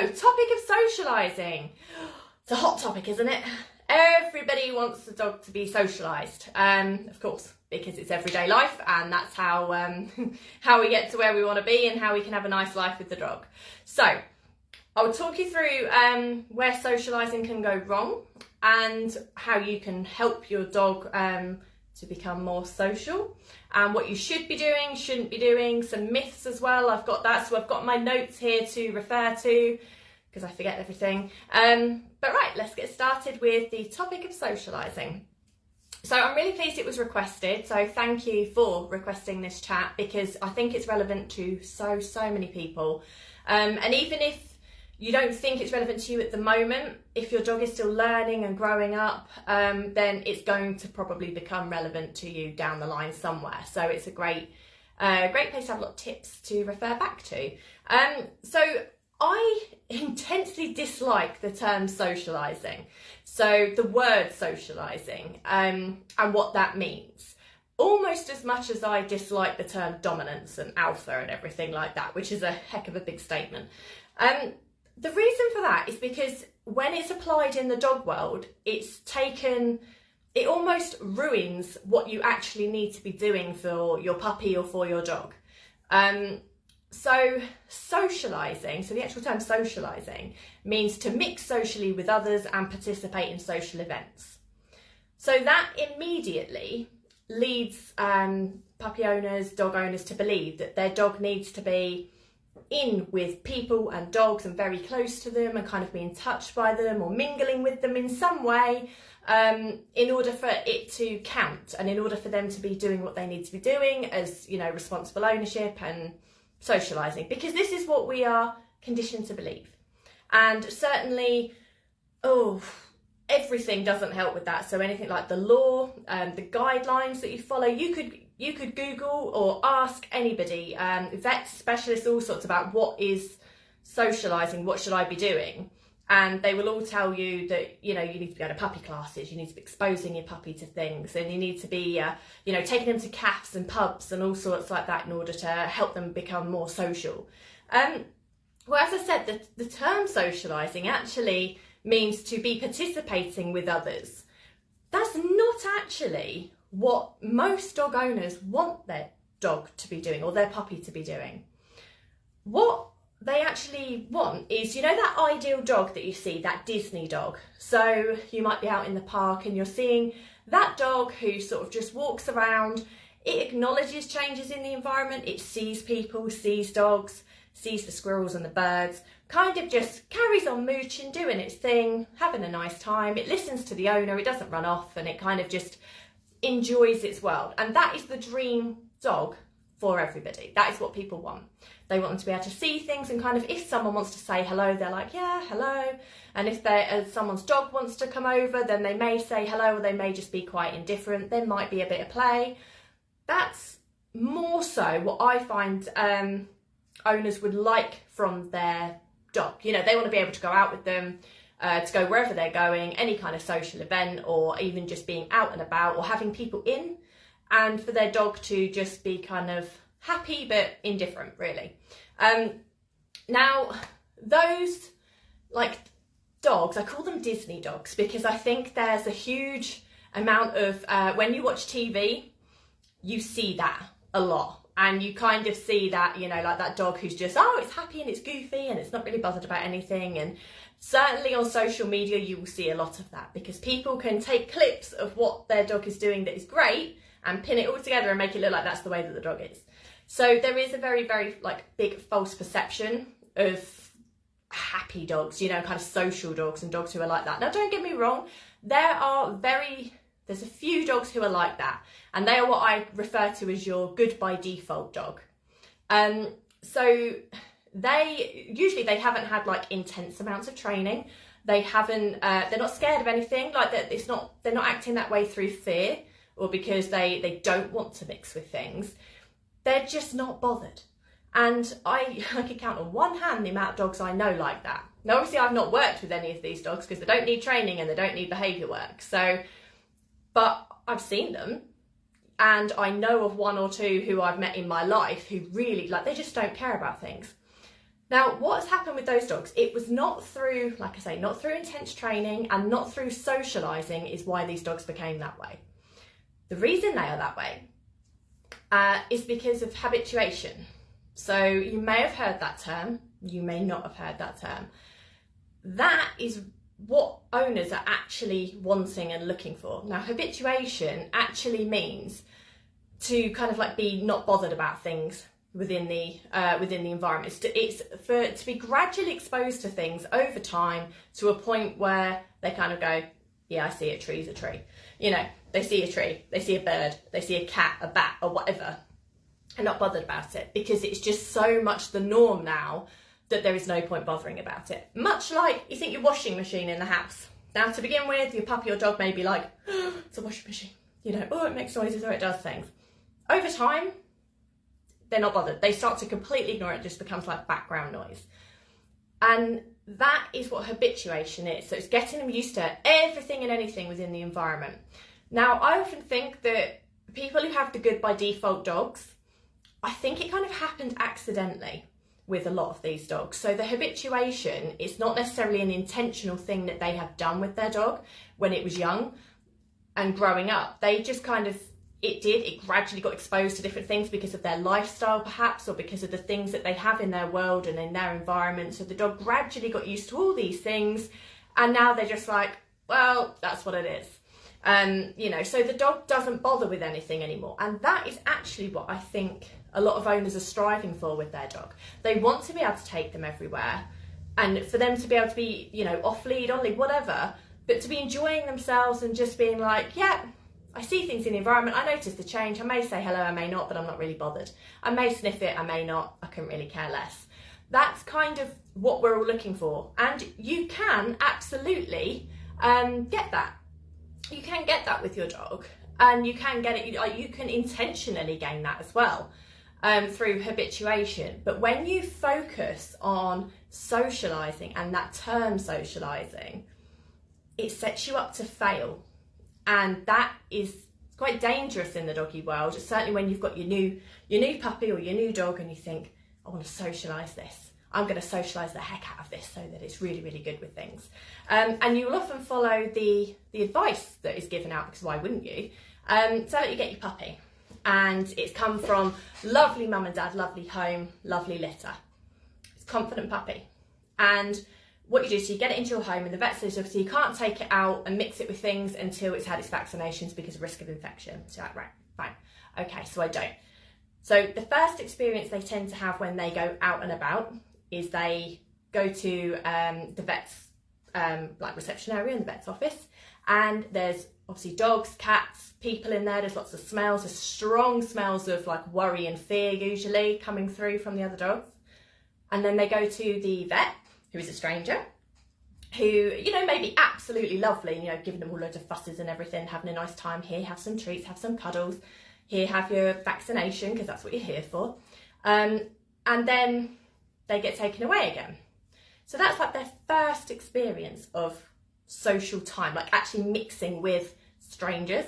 topic of socialising. It's a hot topic, isn't it? Everybody wants the dog to be socialised, of course, because it's everyday life, and that's how we get to where we want to be and how we can have a nice life with the dog. So I'll talk you through where socialising can go wrong and how you can help your dog to become more social, and what you should be doing, shouldn't be doing, some myths as well. I've got that, so I've got my notes here to refer to because I forget everything. But right, let's get started with the topic of socialising. So I'm really pleased it was requested, so thank you for requesting this chat because I think it's relevant to so many people. And even if you don't think it's relevant to you at the moment, if your dog is still learning and growing up, then it's going to probably become relevant to you down the line somewhere. So it's a great place to have a lot of tips to refer back to. So I intensely dislike the term socialising. So the word socialising and what that means, almost as much as I dislike the term dominance and alpha and everything like that, which is a heck of a big statement. The reason for that is because when it's applied in the dog world, it almost ruins what you actually need to be doing for your puppy or for your dog. So socialising, so the actual term socialising, means to mix socially with others and participate in social events. So that immediately leads puppy owners, dog owners to believe that their dog needs to be in with people and dogs and very close to them and kind of being touched by them or mingling with them in some way in order for it to count and in order for them to be doing what they need to be doing as, you know, responsible ownership and socialising, because this is what we are conditioned to believe. And certainly, everything doesn't help with that. So anything like the law, the guidelines that you follow, you could Google or ask anybody, vets, specialists, all sorts, about what is socialising, what should I be doing? And they will all tell you that, you know, you need to be going to puppy classes, you need to be exposing your puppy to things, and you need to be, taking them to cafes and pubs and all sorts like that in order to help them become more social. Well, as I said, the term socialising actually means to be participating with others. That's not actually what most dog owners want their dog to be doing or their puppy to be doing. What they actually want is, you know, that ideal dog that you see, that Disney dog. So you might be out in the park and you're seeing that dog who sort of just walks around. It acknowledges changes in the environment. It sees people, sees dogs, sees the squirrels and the birds, kind of just carries on mooching, doing its thing, having a nice time. It listens to the owner, it doesn't run off, and it kind of just enjoys its world. And that is the dream dog for everybody. That is what people want. They want them to be able to see things, and kind of if someone wants to say hello, they're like, yeah, hello. And if someone's dog wants to come over, then they may say hello, or they may just be quite indifferent. There might be a bit of play. That's more so what I find owners would like from their dog. You know, they want to be able to go out with them, to go wherever they're going, any kind of social event, or even just being out and about or having people in, and for their dog to just be kind of happy but indifferent, really. Now, those like dogs, I call them Disney dogs because I think there's a huge amount of, when you watch TV, you see that a lot. And you kind of see that, you know, like that dog who's just, it's happy and it's goofy and it's not really bothered about anything. And certainly on social media, you will see a lot of that because people can take clips of what their dog is doing that is great and pin it all together and make it look like that's the way that the dog is. So there is a very, very big false perception of happy dogs, you know, kind of social dogs and dogs who are like that. Now, don't get me wrong. There's a few dogs who are like that, and they are what I refer to as your good by default dog. So they haven't had intense amounts of training. They haven't, they're not scared of anything. They're not acting that way through fear or because they don't want to mix with things. They're just not bothered. And I could count on one hand the amount of dogs I know like that. Now, obviously, I've not worked with any of these dogs because they don't need training and they don't need behaviour work. But I've seen them, and I know of one or two who I've met in my life who really, they just don't care about things. Now, what's happened with those dogs, it was not through, like I say, not through intense training and not through socialising is why these dogs became that way. The reason they are that way is because of habituation. So you may have heard that term, you may not have heard that term. That is what owners are actually wanting and looking for. Now, habituation actually means to kind of like be not bothered about things within the environment. It's to be gradually exposed to things over time to a point where they kind of go, yeah, I see a tree's a tree. You know, they see a tree, they see a bird, they see a cat, a bat, or whatever, and not bothered about it because it's just so much the norm now that there is no point bothering about it. Much like you think your washing machine in the house. Now, to begin with, your puppy or dog may be like, oh, it's a washing machine. You know, oh, it makes noises or it does things. Over time, they're not bothered. They start to completely ignore it. It just becomes like background noise. And that is what habituation is. So it's getting them used to everything and anything within the environment. Now, I often think that people who have the good by default dogs, I think it kind of happened accidentally with a lot of these dogs. So the habituation is not necessarily an intentional thing that they have done with their dog when it was young and growing up. They just kind of, it gradually got exposed to different things because of their lifestyle perhaps, or because of the things that they have in their world and in their environment. So the dog gradually got used to all these things and now they're just like, well, that's what it is. You know, so the dog doesn't bother with anything anymore. And that is actually what I think a lot of owners are striving for with their dog. They want to be able to take them everywhere and for them to be able to be, you know, off lead, on lead, whatever, but to be enjoying themselves and just being like, yeah, I see things in the environment, I notice the change, I may say hello, I may not, but I'm not really bothered. I may sniff it, I may not, I couldn't really care less. That's kind of what we're all looking for. And you can absolutely get that. You can get that with your dog, and you can get it, you can intentionally gain that as well through habituation. But when you focus on socialising and that term socialising, it sets you up to fail. And that is quite dangerous in the doggy world, certainly when you've got your new puppy or your new dog and you think, I want to socialise this. I'm going to socialise the heck out of this so that it's really, really good with things. And you will often follow the advice that is given out, because why wouldn't you? So that you get your puppy. And it's come from lovely mum and dad, lovely home, lovely litter. It's a confident puppy. And what you do is you get it into your home, and the vet says obviously you can't take it out and mix it with things until it's had its vaccinations because of risk of infection. So like, right, fine. Okay, so I don't. So the first experience they tend to have when they go out and about is they go to the vet's like reception area in the vet's office, and there's obviously dogs, cats, people in there. There's lots of smells, there's strong smells of like worry and fear usually coming through from the other dogs. And then they go to the vet, who is a stranger, who, you know, may be absolutely lovely, you know, giving them all loads of fusses and everything, having a nice time. Here, have some treats, have some cuddles. Here, have your vaccination, because that's what you're here for. And then they get taken away again. So that's like their first experience of social time, like actually mixing with strangers.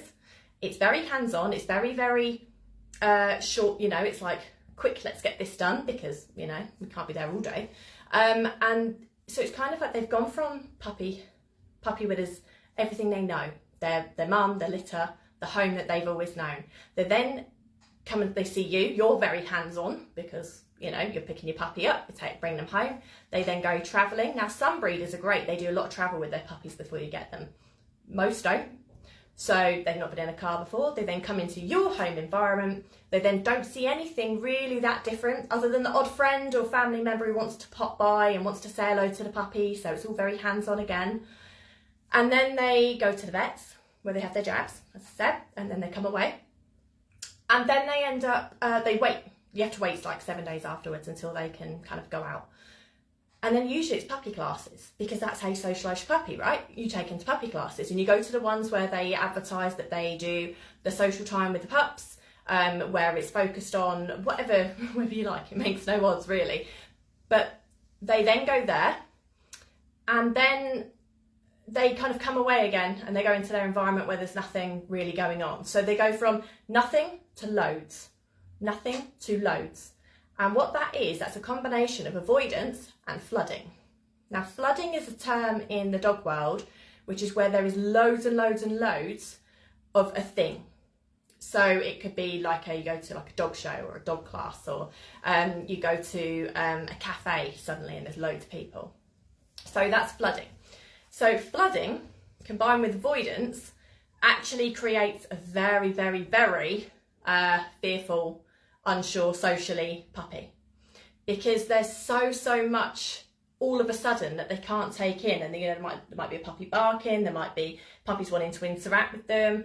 It's very hands-on, it's very, very short, you know, it's like, quick, let's get this done, because, you know, we can't be there all day. And so it's kind of like they've gone from puppy with is everything they know, their mum, their litter, the home that they've always known. They then come and they see you, you're very hands-on because, you know, you're picking your puppy up, bring them home. They then go travelling. Now, some breeders are great. They do a lot of travel with their puppies before you get them. Most don't. So they've not been in a car before. They then come into your home environment. They then don't see anything really that different other than the odd friend or family member who wants to pop by and wants to say hello to the puppy. So it's all very hands-on again. And then they go to the vets where they have their jabs, as I said, and then they come away. And then they end up, they wait. You have to wait like 7 days afterwards until they can kind of go out. And then usually it's puppy classes, because that's how you socialise your puppy, right? You take into puppy classes and you go to the ones where they advertise that they do the social time with the pups, where it's focused on whatever you like. It makes no odds really. But they then go there, and then they kind of come away again and they go into their environment where there's nothing really going on. So they go from nothing to loads. Nothing to loads. And what that is, that's a combination of avoidance and flooding. Now, flooding is a term in the dog world, which is where there is loads and loads and loads of a thing. So it could be like you go to like a dog show or a dog class, or you go to a cafe suddenly and there's loads of people. So that's flooding. So flooding combined with avoidance actually creates a very, very, very fearful, unsure socially puppy, because there's so much all of a sudden that they can't take in, and there might be a puppy barking, there might be puppies wanting to interact with them,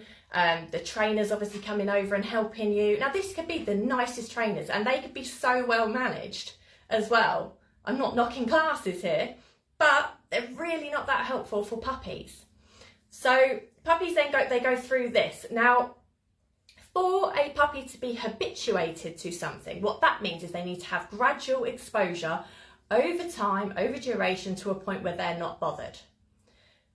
the trainers obviously coming over and helping you. Now this could be the nicest trainers and they could be so well managed as well. I'm not knocking classes here, but they're really not that helpful for puppies. So puppies then go through this. Now, for a puppy to be habituated to something, what that means is they need to have gradual exposure over time, over duration, to a point where they're not bothered.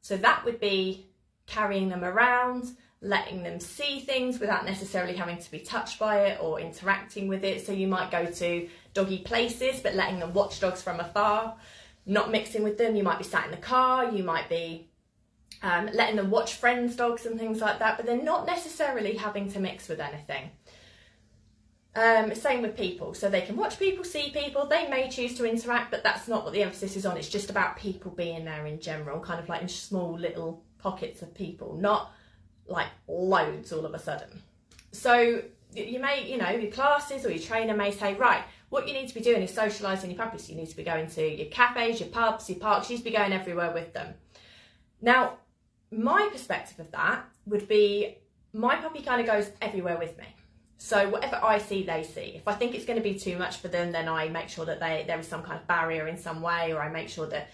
So that would be carrying them around, letting them see things without necessarily having to be touched by it or interacting with it. So you might go to doggy places, but letting them watch dogs from afar, not mixing with them. You might be sat in the car, you might be letting them watch friends' dogs and things like that, but they're not necessarily having to mix with anything. Same with people, so they can watch people, see people, they may choose to interact, but that's not what the emphasis is on. It's just about people being there in general, kind of like in small little pockets of people, not like loads all of a sudden. So you may, your classes or your trainer may say, right, what you need to be doing is socialising your puppies. You need to be going to your cafes, your pubs, your parks, you need to be going everywhere with them. Now, my perspective of that would be, my puppy kind of goes everywhere with me. So whatever I see, they see. If I think it's going to be too much for them, then I make sure that there is some kind of barrier in some way, or I make sure that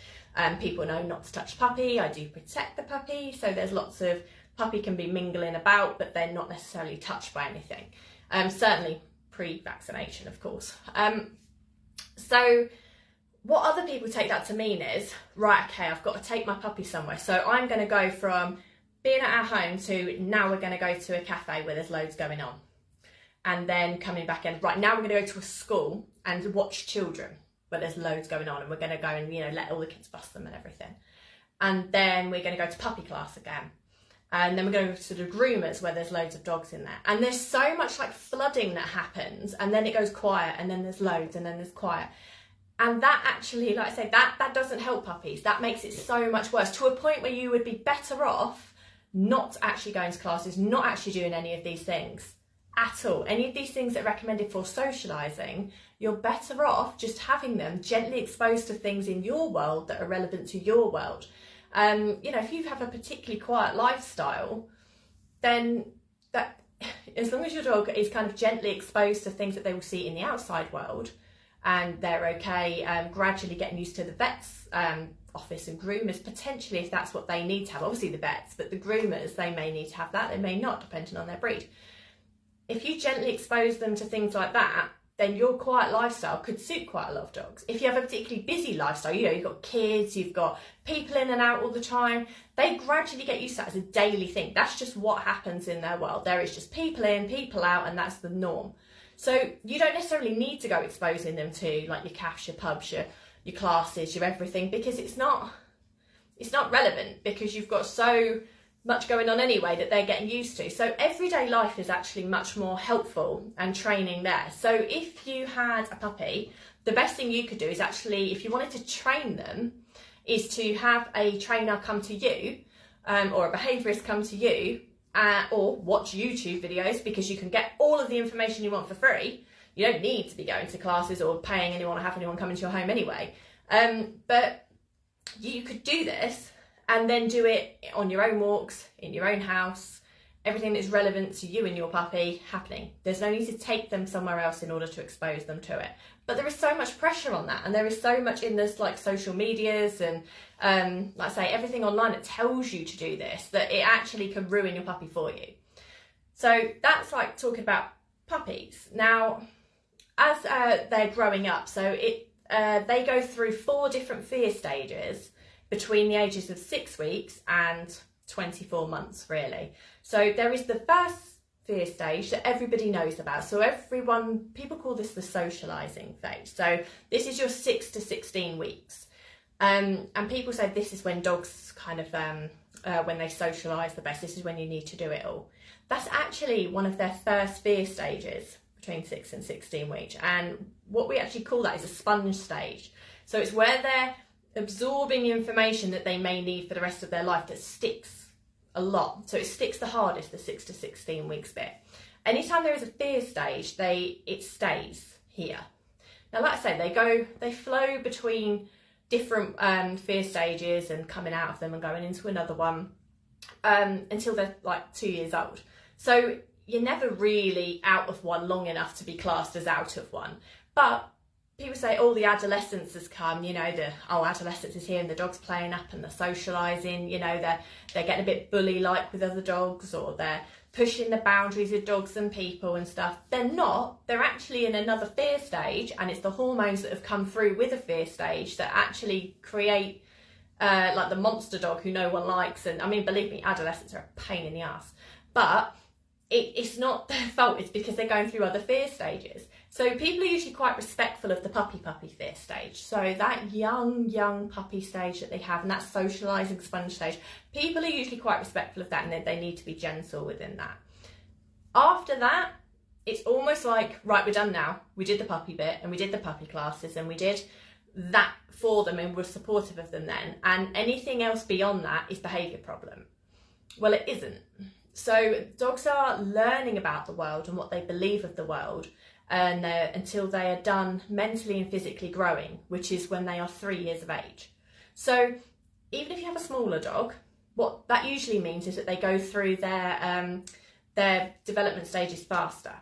people know not to touch the puppy. I do protect the puppy. So there's lots of, puppy can be mingling about, but they're not necessarily touched by anything. Certainly pre-vaccination, of course. So what other people take that to mean is, right, okay, I've got to take my puppy somewhere. So I'm going to go from being at our home to now we're going to go to a cafe where there's loads going on. And then coming back in, right, now we're going to go to a school and watch children where there's loads going on, and we're going to go and, let all the kids bust them and everything. And then we're going to go to puppy class again. And then we're going to the groomers where there's loads of dogs in there. And there's so much like flooding that happens, and then it goes quiet, and then there's loads, and then there's quiet. And that actually, like I say, that doesn't help puppies. That makes it so much worse, to a point where you would be better off not actually going to classes, not actually doing any of these things at all. Any of these things that are recommended for socialising, you're better off just having them gently exposed to things in your world that are relevant to your world. If you have a particularly quiet lifestyle, then that, as long as your dog is kind of gently exposed to things that they will see in the outside world, and they're okay gradually getting used to the vet's office and groomers, potentially, if that's what they need to have. Obviously the vets, but the groomers, they may need to have that, they may not, depending on their breed. If you gently expose them to things like that, then your quiet lifestyle could suit quite a lot of dogs. If you have a particularly busy lifestyle, you've got kids, you've got people in and out all the time, they gradually get used to that as a daily thing. That's just what happens in their world. There is just people in, people out, and that's the norm. So you don't necessarily need to go exposing them to like your cafes, your pubs, your classes, your everything, because it's not relevant, because you've got so much going on anyway that they're getting used to. So everyday life is actually much more helpful and training there. So if you had a puppy, the best thing you could do is actually, if you wanted to train them, is to have a trainer come to you, or a behaviourist come to you, or watch YouTube videos, because you can get all of the information you want for free. You don't need to be going to classes or paying anyone or have anyone come into your home anyway. But you could do this and then do it on your own walks, in your own house, everything that's relevant to you and your puppy happening. There's no need to take them somewhere else in order to expose them to it. But there is so much pressure on that, and there is so much in this, like social medias and like I say, everything online that tells you to do this, that it actually can ruin your puppy for you. So that's like talking about puppies. Now, as they're growing up, so they go through 4 different fear stages between the ages of 6 weeks and 24 months, really. So there is the first fear stage that everybody knows about. So people call this the socialising phase. So this is your 6 to 16 weeks. And people say this is when dogs kind of, when they socialise the best, this is when you need to do it all. That's actually one of their first fear stages, between 6 and 16 weeks. And what we actually call that is a sponge stage. So it's where they're absorbing information that they may need for the rest of their life that sticks a lot. So it sticks the hardest, the 6 to 16 weeks bit. Anytime there is a fear stage, it stays here. Now, like I say, they flow between different fear stages and coming out of them and going into another one until they're like 2 years old. So you're never really out of one long enough to be classed as out of one. But people say, oh, the adolescence has come, adolescence is here and the dog's playing up and they're socialising, they're getting a bit bully-like with other dogs, or they're pushing the boundaries with dogs and people and stuff. They're not. They're actually in another fear stage, and it's the hormones that have come through with a fear stage that actually create like the monster dog who no one likes. And I mean, believe me, adolescents are a pain in the ass. But it's not their fault, it's because they're going through other fear stages. So people are usually quite respectful of the puppy fear stage. So that young puppy stage that they have, and that socialising sponge stage, people are usually quite respectful of that, and they need to be gentle within that. After that, it's almost like, right, we're done now. We did the puppy bit, and we did the puppy classes, and we did that for them, and we're supportive of them then. And anything else beyond that is behaviour problem. Well, it isn't. So dogs are learning about the world and what they believe of the world, and until they are done mentally and physically growing, which is when they are 3 years of age. So even if you have a smaller dog, what that usually means is that they go through their development stages faster.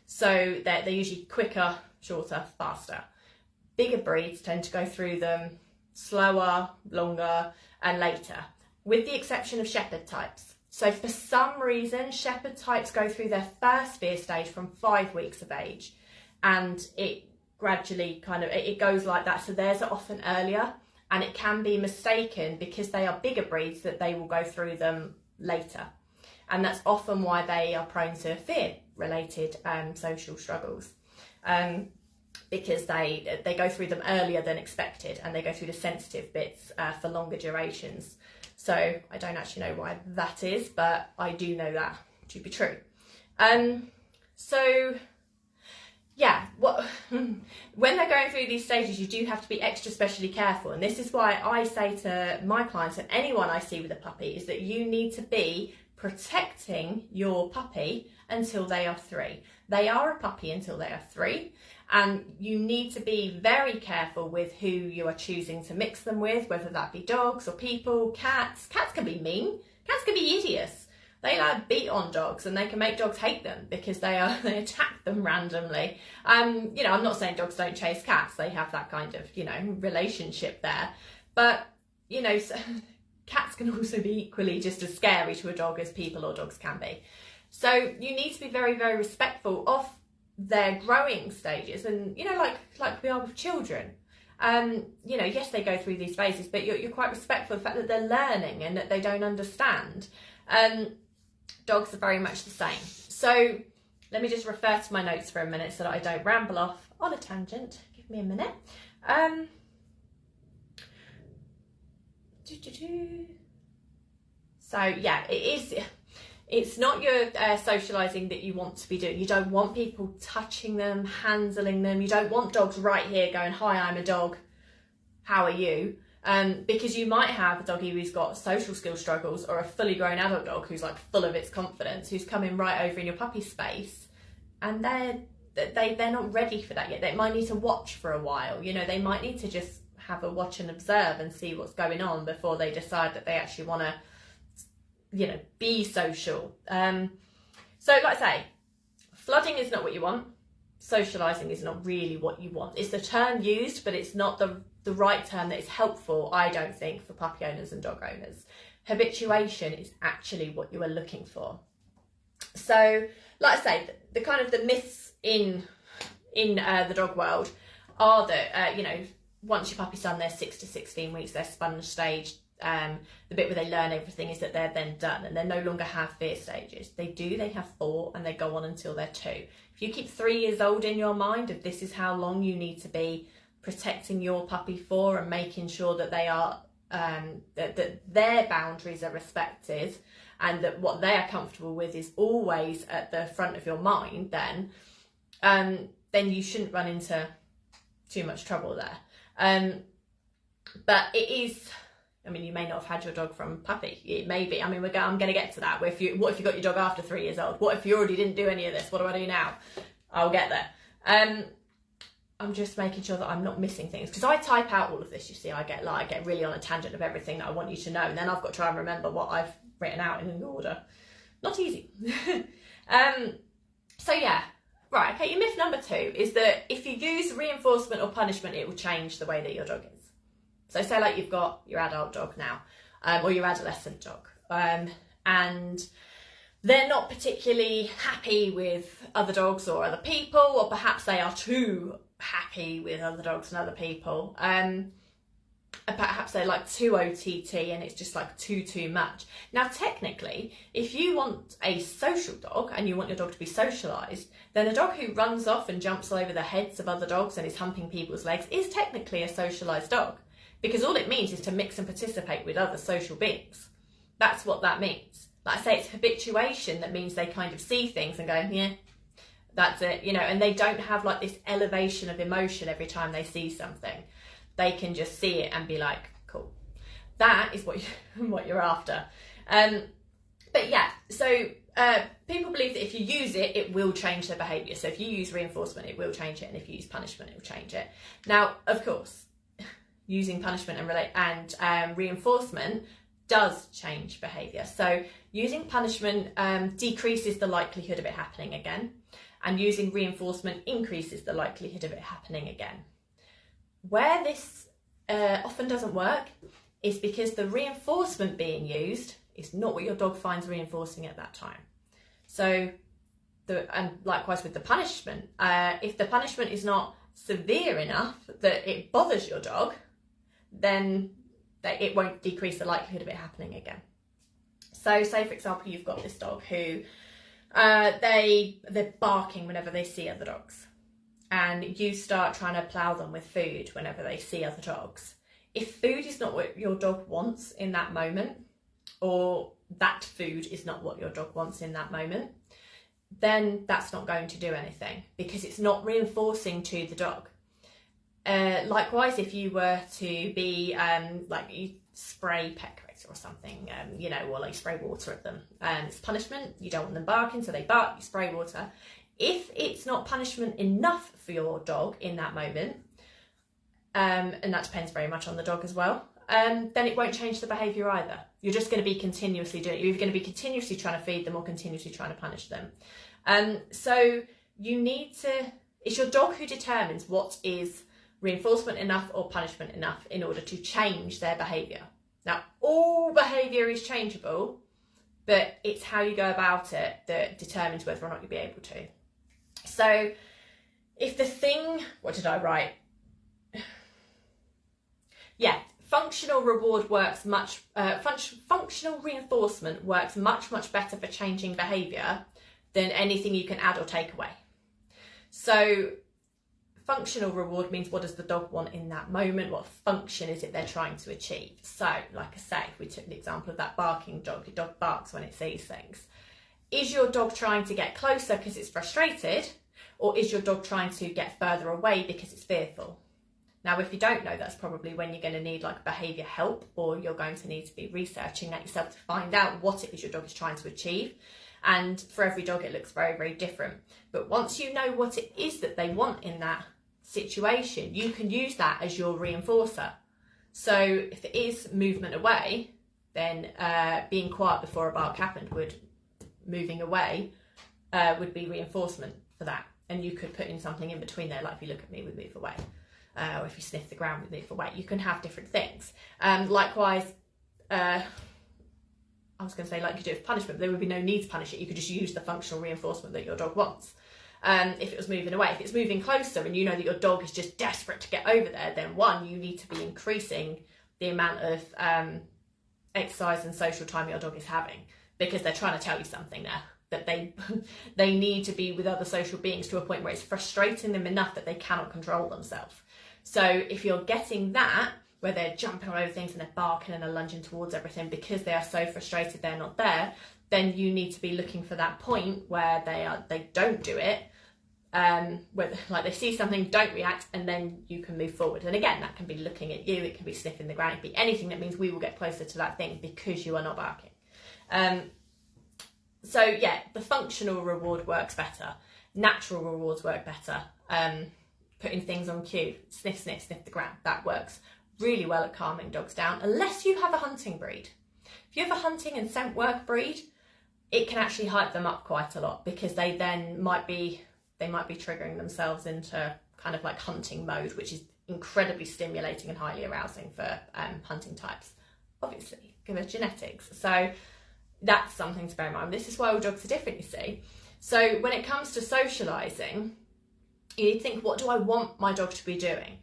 So they're usually quicker, shorter, faster. Bigger breeds tend to go through them slower, longer, and later, with the exception of shepherd types. So for some reason, shepherd types go through their first fear stage from 5 weeks of age, and it gradually it goes like that. So theirs are often earlier, and it can be mistaken because they are bigger breeds that they will go through them later. And that's often why they are prone to fear-related social struggles, because they go through them earlier than expected, and they go through the sensitive bits for longer durations. So I don't actually know why that is, but I do know that to be true. So yeah, when they're going through these stages, you do have to be extra specially careful. And this is why I say to my clients and anyone I see with a puppy is that you need to be protecting your puppy until they are 3. They are a puppy until they are 3. And you need to be very careful with who you are choosing to mix them with, whether that be dogs or people, cats. Cats can be mean. Cats can be hideous. They beat on dogs, and they can make dogs hate them because they attack them randomly. I'm not saying dogs don't chase cats. They have that kind of, relationship there. But, cats can also be equally just as scary to a dog as people or dogs can be. So you need to be very, very respectful of their growing stages, and like we are with children. Yes, they go through these phases, but you're quite respectful of the fact that they're learning and that they don't understand. Dogs are very much the same. So let me just refer to my notes for a minute so that I don't ramble off on a tangent. Give me a minute. So yeah, it's not your socialising that you want to be doing. You don't want people touching them, handling them. You don't want dogs right here going, hi, I'm a dog, how are you? Because you might have a doggy who's got social skill struggles, or a fully grown adult dog who's like full of its confidence, who's coming right over in your puppy space, and they're not ready for that yet. They might need to watch for a while. They might need to just have a watch and observe and see what's going on before they decide that they actually want to be social. So like I say, flooding is not what you want. Socialising is not really what you want. It's the term used, but it's not the right term that is helpful, I don't think, for puppy owners and dog owners. Habituation is actually what you are looking for. So like I say, the kind of the myths in the dog world are that once your puppy's done their 6 to 16 weeks, their sponge stage, the bit where they learn everything is that they're then done and they no longer have fear stages. They have 4 and they go on until they're 2. If you keep 3 years old in your mind of this is how long you need to be protecting your puppy for and making sure that they are that their boundaries are respected and that what they are comfortable with is always at the front of your mind, then you shouldn't run into too much trouble there. But it is, I mean, you may not have had your dog from puppy. It may be. I mean, I'm going to get to that. What if you got your dog after 3 years old? What if you already didn't do any of this? What do I do now? I'll get there. I'm just making sure that I'm not missing things because I type out all of this. You see, I get really on a tangent of everything that I want you to know, and then I've got to try and remember what I've written out in an order. Not easy. So yeah, right. Okay. Your myth number 2 is that if you use reinforcement or punishment, it will change the way that your dog is. So say like you've got your adult dog now, or your adolescent dog, and they're not particularly happy with other dogs or other people, or perhaps they are too happy with other dogs and other people. And perhaps they're like too OTT and it's just like too much. Now, technically, if you want a social dog and you want your dog to be socialised, then a dog who runs off and jumps over the heads of other dogs and is humping people's legs is technically a socialised dog, because all it means is to mix and participate with other social beings. That's what that means. Like I say, it's habituation that means they kind of see things and go, yeah, that's it, you know, and they don't have like this elevation of emotion every time they see something. They can just see it and be like, cool. That is what you're after. But yeah, so people believe that if you use it, it will change their behaviour. So if you use reinforcement, it will change it. And if you use punishment, it will change it. Now, of course, using punishment and reinforcement does change behaviour. So using punishment decreases the likelihood of it happening again, and using reinforcement increases the likelihood of it happening again. Where this often doesn't work is because the reinforcement being used is not what your dog finds reinforcing at that time. So, and likewise with the punishment, if the punishment is not severe enough that it bothers your dog, then it won't decrease the likelihood of it happening again. So say, for example, you've got this dog who they're barking whenever they see other dogs, and you start trying to plough them with food whenever they see other dogs. If food is not what your dog wants in that moment, or that food is not what your dog wants in that moment, then that's not going to do anything because it's not reinforcing to the dog. Likewise, if you were to be like you spray pet corrector or something, or like spray water at them, and it's punishment, you don't want them barking, so they bark, you spray water. If it's not punishment enough for your dog in that moment, and that depends very much on the dog as well, then it won't change the behaviour either. You're just going to be continuously doing it. You're either going to be continuously trying to feed them or continuously trying to punish them. So you need to, it's your dog who determines what is reinforcement enough or punishment enough in order to change their behaviour. Now, all behaviour is changeable, but it's how you go about it that determines whether or not you'll be able to. So if the thing, what did I write? Yeah, functional reward works much, functional reinforcement works much better for changing behaviour than anything you can add or take away. So functional reward means what does the dog want in that moment? What function is it they're trying to achieve? So, like I say, if we took the example of that barking dog, your dog barks when it sees things. Is your dog trying to get closer because it's frustrated, or is your dog trying to get further away because it's fearful? Now, if you don't know, that's probably when you're going to need like behaviour help, or you're going to need to be researching that yourself to find out what it is your dog is trying to achieve. And for every dog, it looks very different. But once you know what it is that they want in that situation, you can use that as your reinforcer. So if it is movement away, then being quiet before a bark happened moving away would be reinforcement for that. And you could put in something in between there, like if you look at me, we move away. Or if you sniff the ground, we move away. You can have different things. Likewise, I was going to say like you do with punishment, but there would be no need to punish it. You could just use the functional reinforcement that your dog wants. If it was moving away, if it's moving closer and you know that your dog is just desperate to get over there, then one, you need to be increasing the amount of exercise and social time your dog is having, because they're trying to tell you something there, that they need to be with other social beings to a point where it's frustrating them enough that they cannot control themselves. So if you're getting that, where they're jumping all over things and they're barking and they're lunging towards everything because they are so frustrated they're not there, then you need to be looking for that point where they don't do it, where like they see something, don't react, and then you can move forward. And again, that can be looking at you, it can be sniffing the ground, it can be anything that means we will get closer to that thing because you are not barking. So yeah, the functional reward works better. Natural rewards work better. Putting things on cue, sniff, sniff, sniff the ground, that works really well at calming dogs down, unless you have a hunting breed. If you have a hunting and scent work breed, it can actually hype them up quite a lot, because they then might be triggering themselves into kind of like hunting mode, which is incredibly stimulating and highly arousing for hunting types, obviously, given genetics. So that's something to bear in mind. This is why all dogs are different, you see. So when it comes to socialising, you need to think, what do I want my dog to be doing?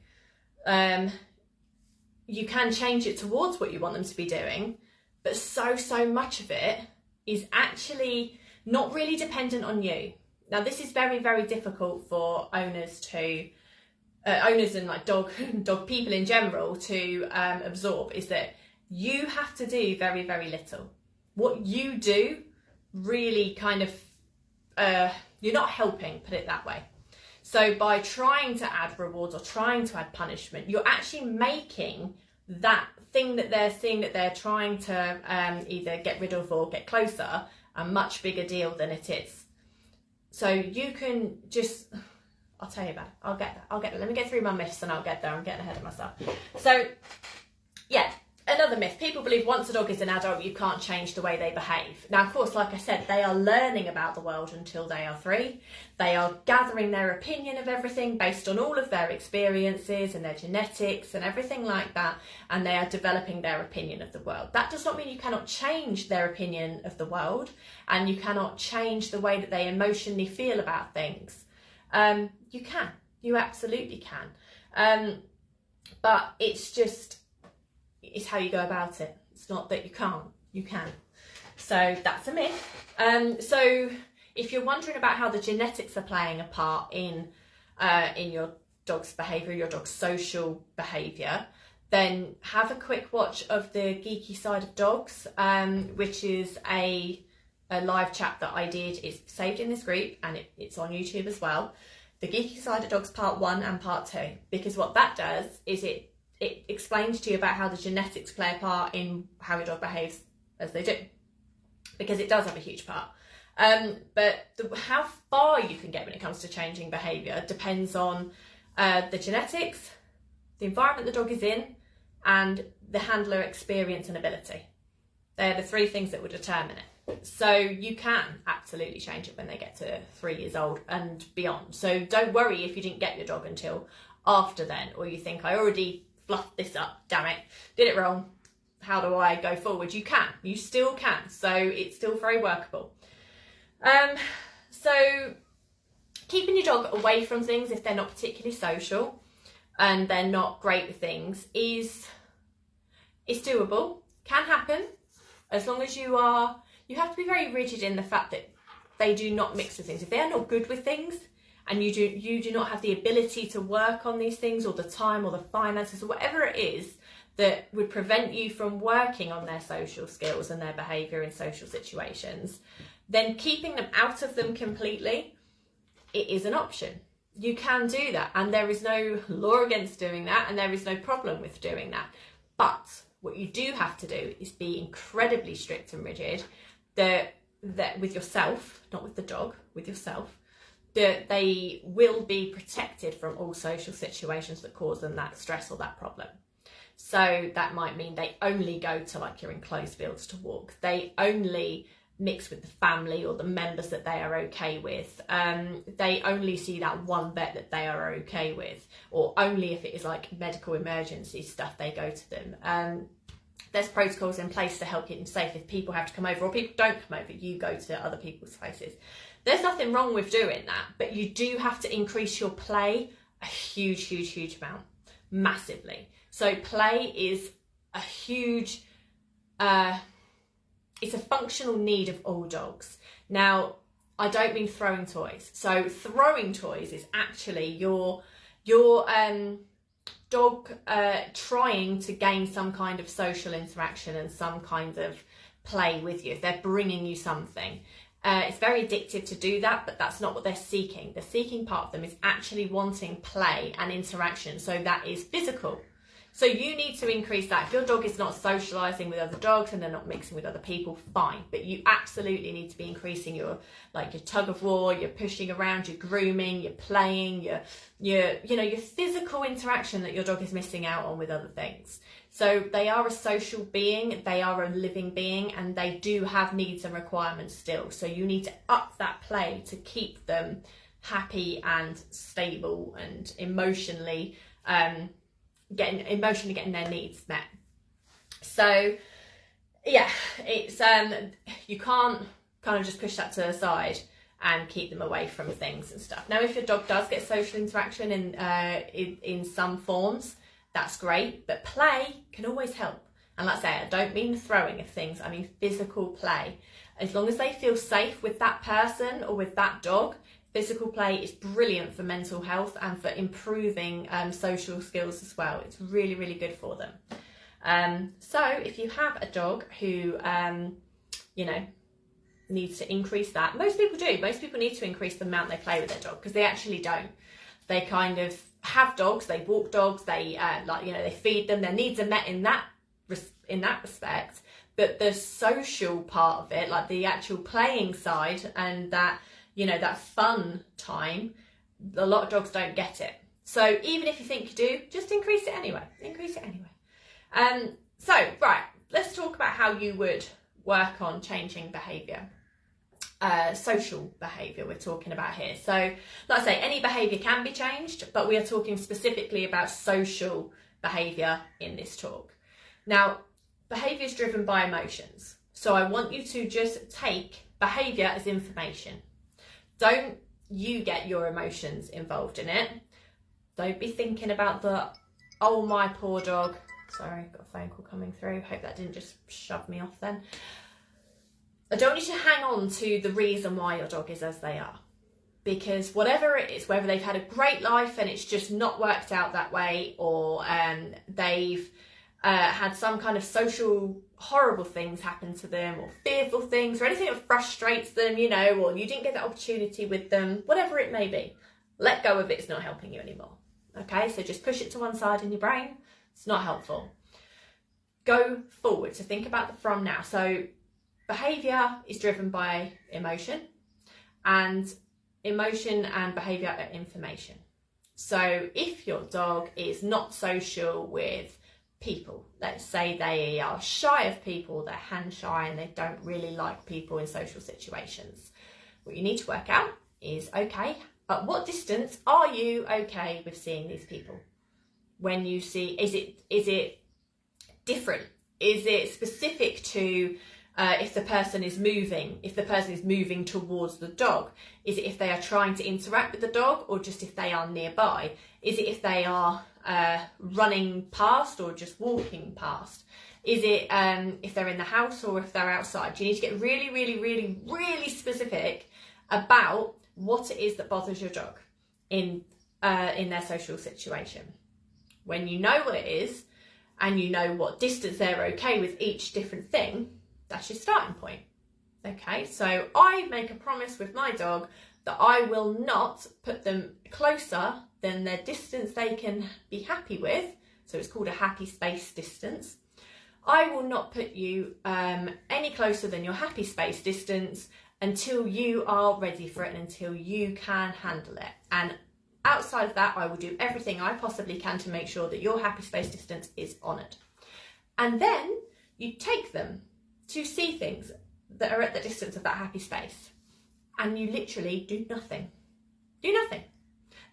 You can change it towards what you want them to be doing, but so much of it is actually not really dependent on you. Now, this is very, very difficult for owners and like dog people in general to absorb, is that you have to do very, very little. What you do really kind of, you're not helping, put it that way. So by trying to add rewards or trying to add punishment, you're actually making that thing that they're seeing that they're trying to either get rid of or get closer a much bigger deal than it is. So you can just, I'll tell you about it. I'll get there. Let me get through my myths and I'll get there. I'm getting ahead of myself. So yeah, another myth. People believe once a dog is an adult, you can't change the way they behave. Now, of course, like I said, they are learning about the world until they are 3. They are gathering their opinion of everything based on all of their experiences and their genetics and everything like that. And they are developing their opinion of the world. That does not mean you cannot change their opinion of the world, and you cannot change the way that they emotionally feel about things. You can. You absolutely can. But it's how you go about it. It's not that you can't, you can. So that's a myth. So if you're wondering about how the genetics are playing a part in your dog's behaviour, your dog's social behaviour, then have a quick watch of the Geeky Side of Dogs, which is a live chat that I did. It's saved in this group and it's on YouTube as well. The Geeky Side of Dogs Part 1 and Part 2, because what that does is it explains to you about how the genetics play a part in how your dog behaves as they do, because it does have a huge part. But how far you can get when it comes to changing behaviour depends on the genetics, the environment the dog is in, and the handler experience and ability. They're the 3 things that will determine it. So you can absolutely change it when they get to 3 years old and beyond. So don't worry if you didn't get your dog until after then, or you think, I already fluffed this up, damn it, did it wrong, how do I go forward? You can, you still can, so it's still very workable. So keeping your dog away from things if they're not particularly social and they're not great with things is doable, can happen, as long as you have to be very rigid in the fact that they do not mix with things. If they are not good with things, and you do not have the ability to work on these things, or the time or the finances or whatever it is that would prevent you from working on their social skills and their behaviour in social situations, then keeping them out of them completely, it is an option. You can do that, and there is no law against doing that, and there is no problem with doing that. But what you do have to do is be incredibly strict and rigid that with yourself, not with the dog, with yourself, that they will be protected from all social situations that cause them that stress or that problem. So that might mean they only go to like your enclosed fields to walk. They only mix with the family or the members that they are okay with. They only see that one vet that they are okay with, or only if it is like medical emergency stuff they go to them. There's protocols in place to help keep them safe. If people have to come over or people don't come over, you go to other people's places. There's nothing wrong with doing that, but you do have to increase your play a huge amount, massively. So play is a huge it's a functional need of all dogs. Now, I don't mean throwing toys. So throwing toys is actually your dog trying to gain some kind of social interaction and some kind of play with you. If they're bringing you something, it's very addictive to do that, but that's not what they're seeking. The seeking part of them is actually wanting play and interaction, so that is physical. So you need to increase that. If your dog is not socialising with other dogs and they're not mixing with other people, fine. But you absolutely need to be increasing your tug of war, your pushing around, your grooming, your playing, your physical interaction that your dog is missing out on with other things. So they are a social being, they are a living being, and they do have needs and requirements still. So you need to up that play to keep them happy and stable and emotionally getting their needs met. So yeah, it's you can't kind of just push that to the side and keep them away from things and stuff. Now, if your dog does get social interaction in some forms, that's great, but play can always help. And like I say, I don't mean throwing of things, I mean physical play. As long as they feel safe with that person or with that dog, physical play is brilliant for mental health and for improving social skills as well. It's really, really good for them. So if you have a dog who, needs to increase that, most people do. Most people need to increase the amount they play with their dog because they actually don't. They kind of have dogs, they walk dogs, they they feed them. Their needs are met in that respect. But the social part of it, like the actual playing side and that, that fun time, a lot of dogs don't get it. So even if you think you do, just increase it anyway. So, right, let's talk about how you would work on changing behaviour. Social behaviour we're talking about here. So, like I say, any behaviour can be changed, but we are talking specifically about social behaviour in this talk. Now, behaviour is driven by emotions. So I want you to just take behaviour as information. Don't you get your emotions involved in it. Don't be thinking about oh, my poor dog. Sorry, got a phone call coming through. Hope that didn't just shove me off then. I don't want you to hang on to the reason why your dog is as they are. Because whatever it is, whether they've had a great life and it's just not worked out that way, or they've had some kind of social horrible things happen to them, or fearful things, or anything that frustrates them, or you didn't get that opportunity with them, whatever it may be, let go of it. It's not helping you anymore. Okay, so just push it to one side in your brain. It's not helpful. Go forward. So think about the from now. So behaviour is driven by emotion, and emotion and behaviour are information. So if your dog is not social with people, let's say they are shy of people, they're hand shy and they don't really like people in social situations, what you need to work out is, okay, at what distance are you okay with seeing these people? When you see, is it different? Is it specific to if the person is moving towards the dog? Is it if they are trying to interact with the dog, or just if they are nearby? Is it if they are running past or just walking past? Is it if they're in the house or if they're outside? You need to get really, really, really, really specific about what it is that bothers your dog in their social situation. When you know what it is and you know what distance they're okay with each different thing, that's your starting point. Okay, so I make a promise with my dog that I will not put them closer than their distance they can be happy with. So it's called a happy space distance. I will not put you any closer than your happy space distance until you are ready for it and until you can handle it. And outside of that, I will do everything I possibly can to make sure that your happy space distance is honoured. And then you take them to see things that are at the distance of that happy space. And you literally do nothing. Do nothing.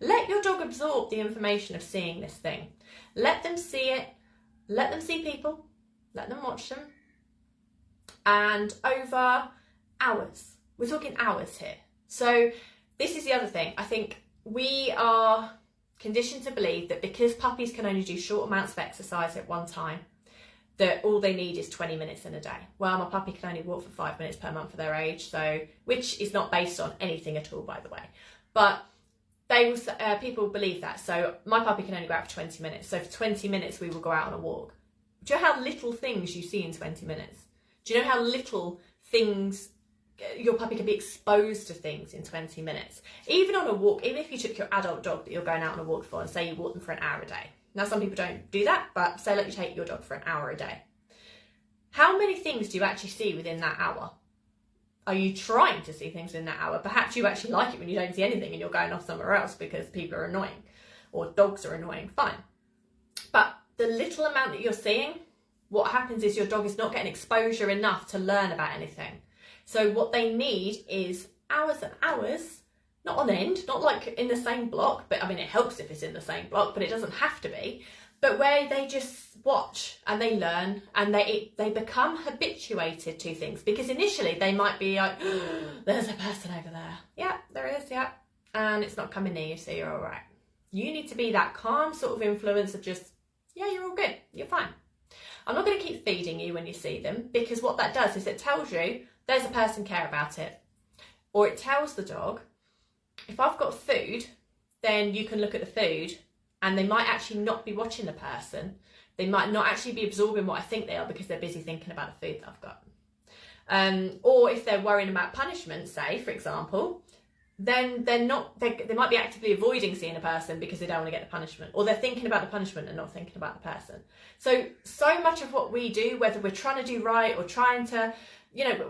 Let your dog absorb the information of seeing this thing. Let them see it. Let them see people. Let them watch them. And over hours. We're talking hours here. So this is the other thing. I think we are conditioned to believe that because puppies can only do short amounts of exercise at one time, that all they need is 20 minutes in a day. Well, my puppy can only walk for 5 minutes per month for their age, so which is not based on anything at all, by the way. But they will, people believe that. So my puppy can only go out for 20 minutes. So for 20 minutes, we will go out on a walk. Do you know how little things you see in 20 minutes? Do you know how little things your puppy can be exposed to things in 20 minutes? Even on a walk, even if you took your adult dog that you're going out on a walk for and say you walk them for an hour a day. Now, some people don't do that, but say like you take your dog for an hour a day. How many things do you actually see within that hour? Are you trying to see things in that hour? Perhaps you actually like it when you don't see anything and you're going off somewhere else because people are annoying or dogs are annoying. Fine. But the little amount that you're seeing, what happens is your dog is not getting exposure enough to learn about anything. So what they need is hours and hours, not on end, not like in the same block, but I mean, it helps if it's in the same block, but it doesn't have to be, but where they just watch and they learn and they become habituated to things, because initially they might be like, oh, there's a person over there. Yeah, there is, yeah. And it's not coming near you, so you're all right. You need to be that calm sort of influence of just, yeah, you're all good, you're fine. I'm not going to keep feeding you when you see them, because what that does is it tells you there's a person care about it. Or it tells the dog, if I've got food, then you can look at the food and they might actually not be watching the person. They might not actually be absorbing what I think they are because they're busy thinking about the food that I've got. Or if they're worrying about punishment, say, for example, then they might be actively avoiding seeing a person because they don't want to get the punishment, or they're thinking about the punishment and not thinking about the person. So much of what we do, whether we're trying to do right or trying to,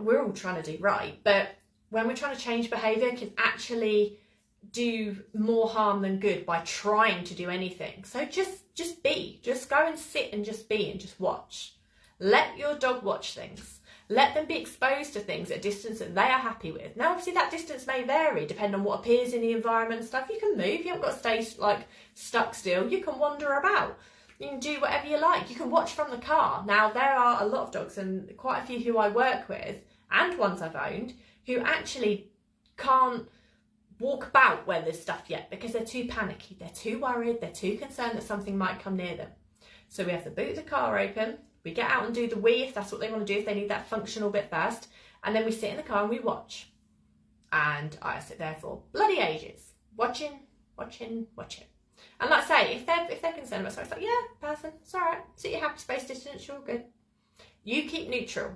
we're all trying to do right, but when we're trying to change behaviour, can actually do more harm than good by trying to do anything. So just be, just go and sit and just be and just watch. Let your dog watch things. Let them be exposed to things at a distance that they are happy with. Now, obviously, that distance may vary depending on what appears in the environment and stuff. You can move. You haven't got to stay stuck still. You can wander about. You can do whatever you like. You can watch from the car. Now, there are a lot of dogs, and quite a few who I work with and ones I've owned, who actually can't walk about where there's stuff yet because they're too panicky. They're too worried. They're too concerned that something might come near them. So we have to boot the car open. We get out and do the wee if that's what they want to do, if they need that functional bit first. And then we sit in the car and we watch. And I sit there for bloody ages, watching. And like I say, if they're concerned about something, it's like, yeah, person, it's all right. Sit your happy space distance, you're good. You keep neutral.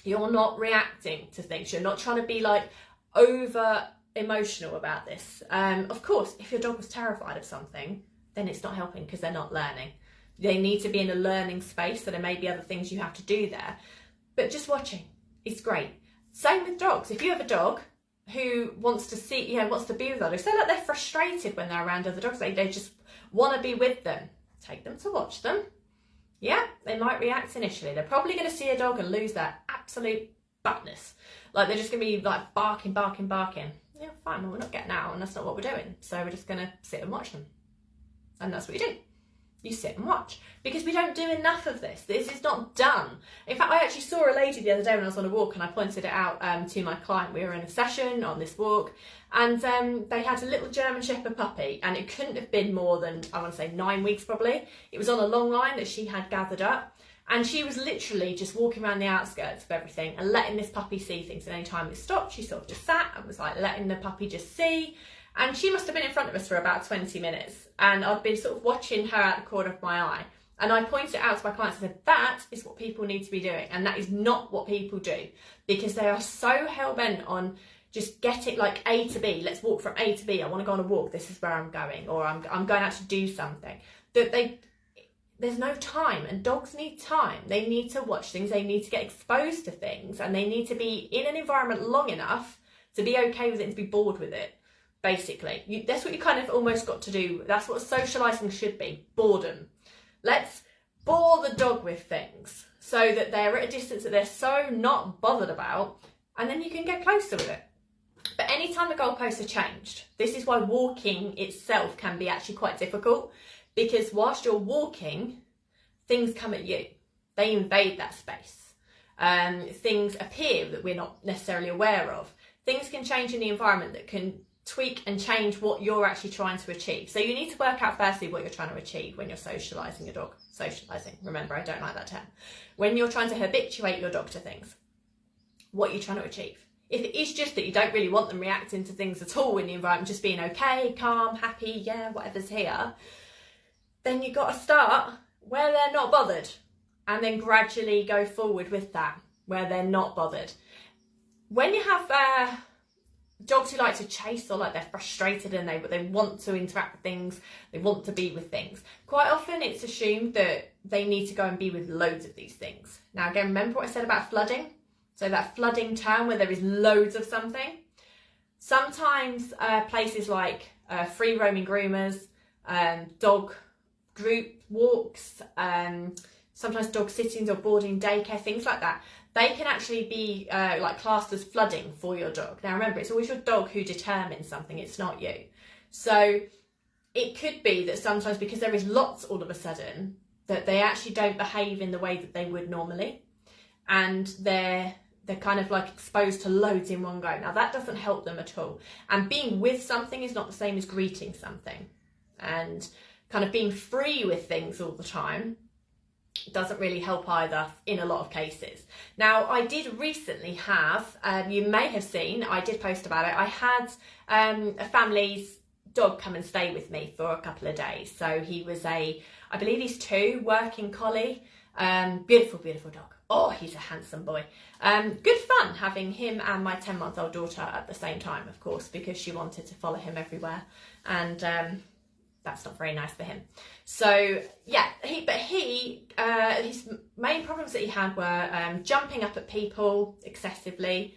You're not reacting to things. You're not trying to be like over emotional about this. Of course, if your dog was terrified of something, then it's not helping because they're not learning. They need to be in a learning space, so there may be other things you have to do there. But just watching is great. Same with dogs. If you have a dog who wants to wants to be with others, say like they're frustrated when they're around other dogs, they just want to be with them, take them to watch them. Yeah, they might react initially. They're probably going to see a dog and lose their absolute buttness. Like they're just going to be like barking. Yeah, fine, well, we're not getting out and that's not what we're doing. So we're just going to sit and watch them. And that's what you do. You sit and watch, because we don't do enough of this. This is not done. In fact, I actually saw a lady the other day when I was on a walk, and I pointed it out to my client. We were in a session on this walk, and they had a little German Shepherd puppy, and it couldn't have been more than, I want to say 9 weeks probably. It was on a long line that she had gathered up, and she was literally just walking around the outskirts of everything and letting this puppy see things. And any time it stopped, she sort of just sat and was like letting the puppy just see. And she must have been in front of us for about 20 minutes. And I've been sort of watching her out the corner of my eye. And I pointed it out to my clients and said, that is what people need to be doing. And that is not what people do. Because they are so hell-bent on just getting like A to B. Let's walk from A to B. I want to go on a walk. This is where I'm going. Or I'm going out to do something. There's no time. And dogs need time. They need to watch things. They need to get exposed to things. And they need to be in an environment long enough to be okay with it and to be bored with it. Basically, that's what you kind of almost got to do. That's what socialising should be, boredom. Let's bore the dog with things so that they're at a distance that they're so not bothered about, and then you can get closer with it. But anytime the goalposts are changed, this is why walking itself can be actually quite difficult, because whilst you're walking, things come at you. They invade that space. Things appear that we're not necessarily aware of. Things can change in the environment that can tweak and change what you're actually trying to achieve. So you need to work out firstly what you're trying to achieve when you're socialising your dog. Socialising, remember, I don't like that term. When you're trying to habituate your dog to things, what you're trying to achieve. If it is just that you don't really want them reacting to things at all in the environment, just being okay, calm, happy, yeah, whatever's here, then you've got to start where they're not bothered and then gradually go forward with that, where they're not bothered. When you have dogs who like to chase, or like they're frustrated and they want to interact with things, they want to be with things, quite often it's assumed that they need to go and be with loads of these things. Now again, remember what I said about flooding? So that flooding term where there is loads of something. Sometimes places like free roaming groomers, dog group walks, sometimes dog sittings or boarding daycare, things like that, they can actually be like classed as flooding for your dog. Now remember, it's always your dog who determines something, it's not you. So it could be that sometimes because there is lots all of a sudden, that they actually don't behave in the way that they would normally, and they're kind of like exposed to loads in one go. Now that doesn't help them at all. And being with something is not the same as greeting something. And kind of being free with things all the time doesn't really help either in a lot of cases. Now I did recently have, you may have seen, I did post about it, I had a family's dog come and stay with me for a couple of days. So he was I believe he's 2, working collie, beautiful, beautiful dog. Oh, he's a handsome boy. Good fun having him and my 10-month-old daughter at the same time, of course, because she wanted to follow him everywhere. And that's not very nice for him. So yeah, his main problems that he had were jumping up at people excessively,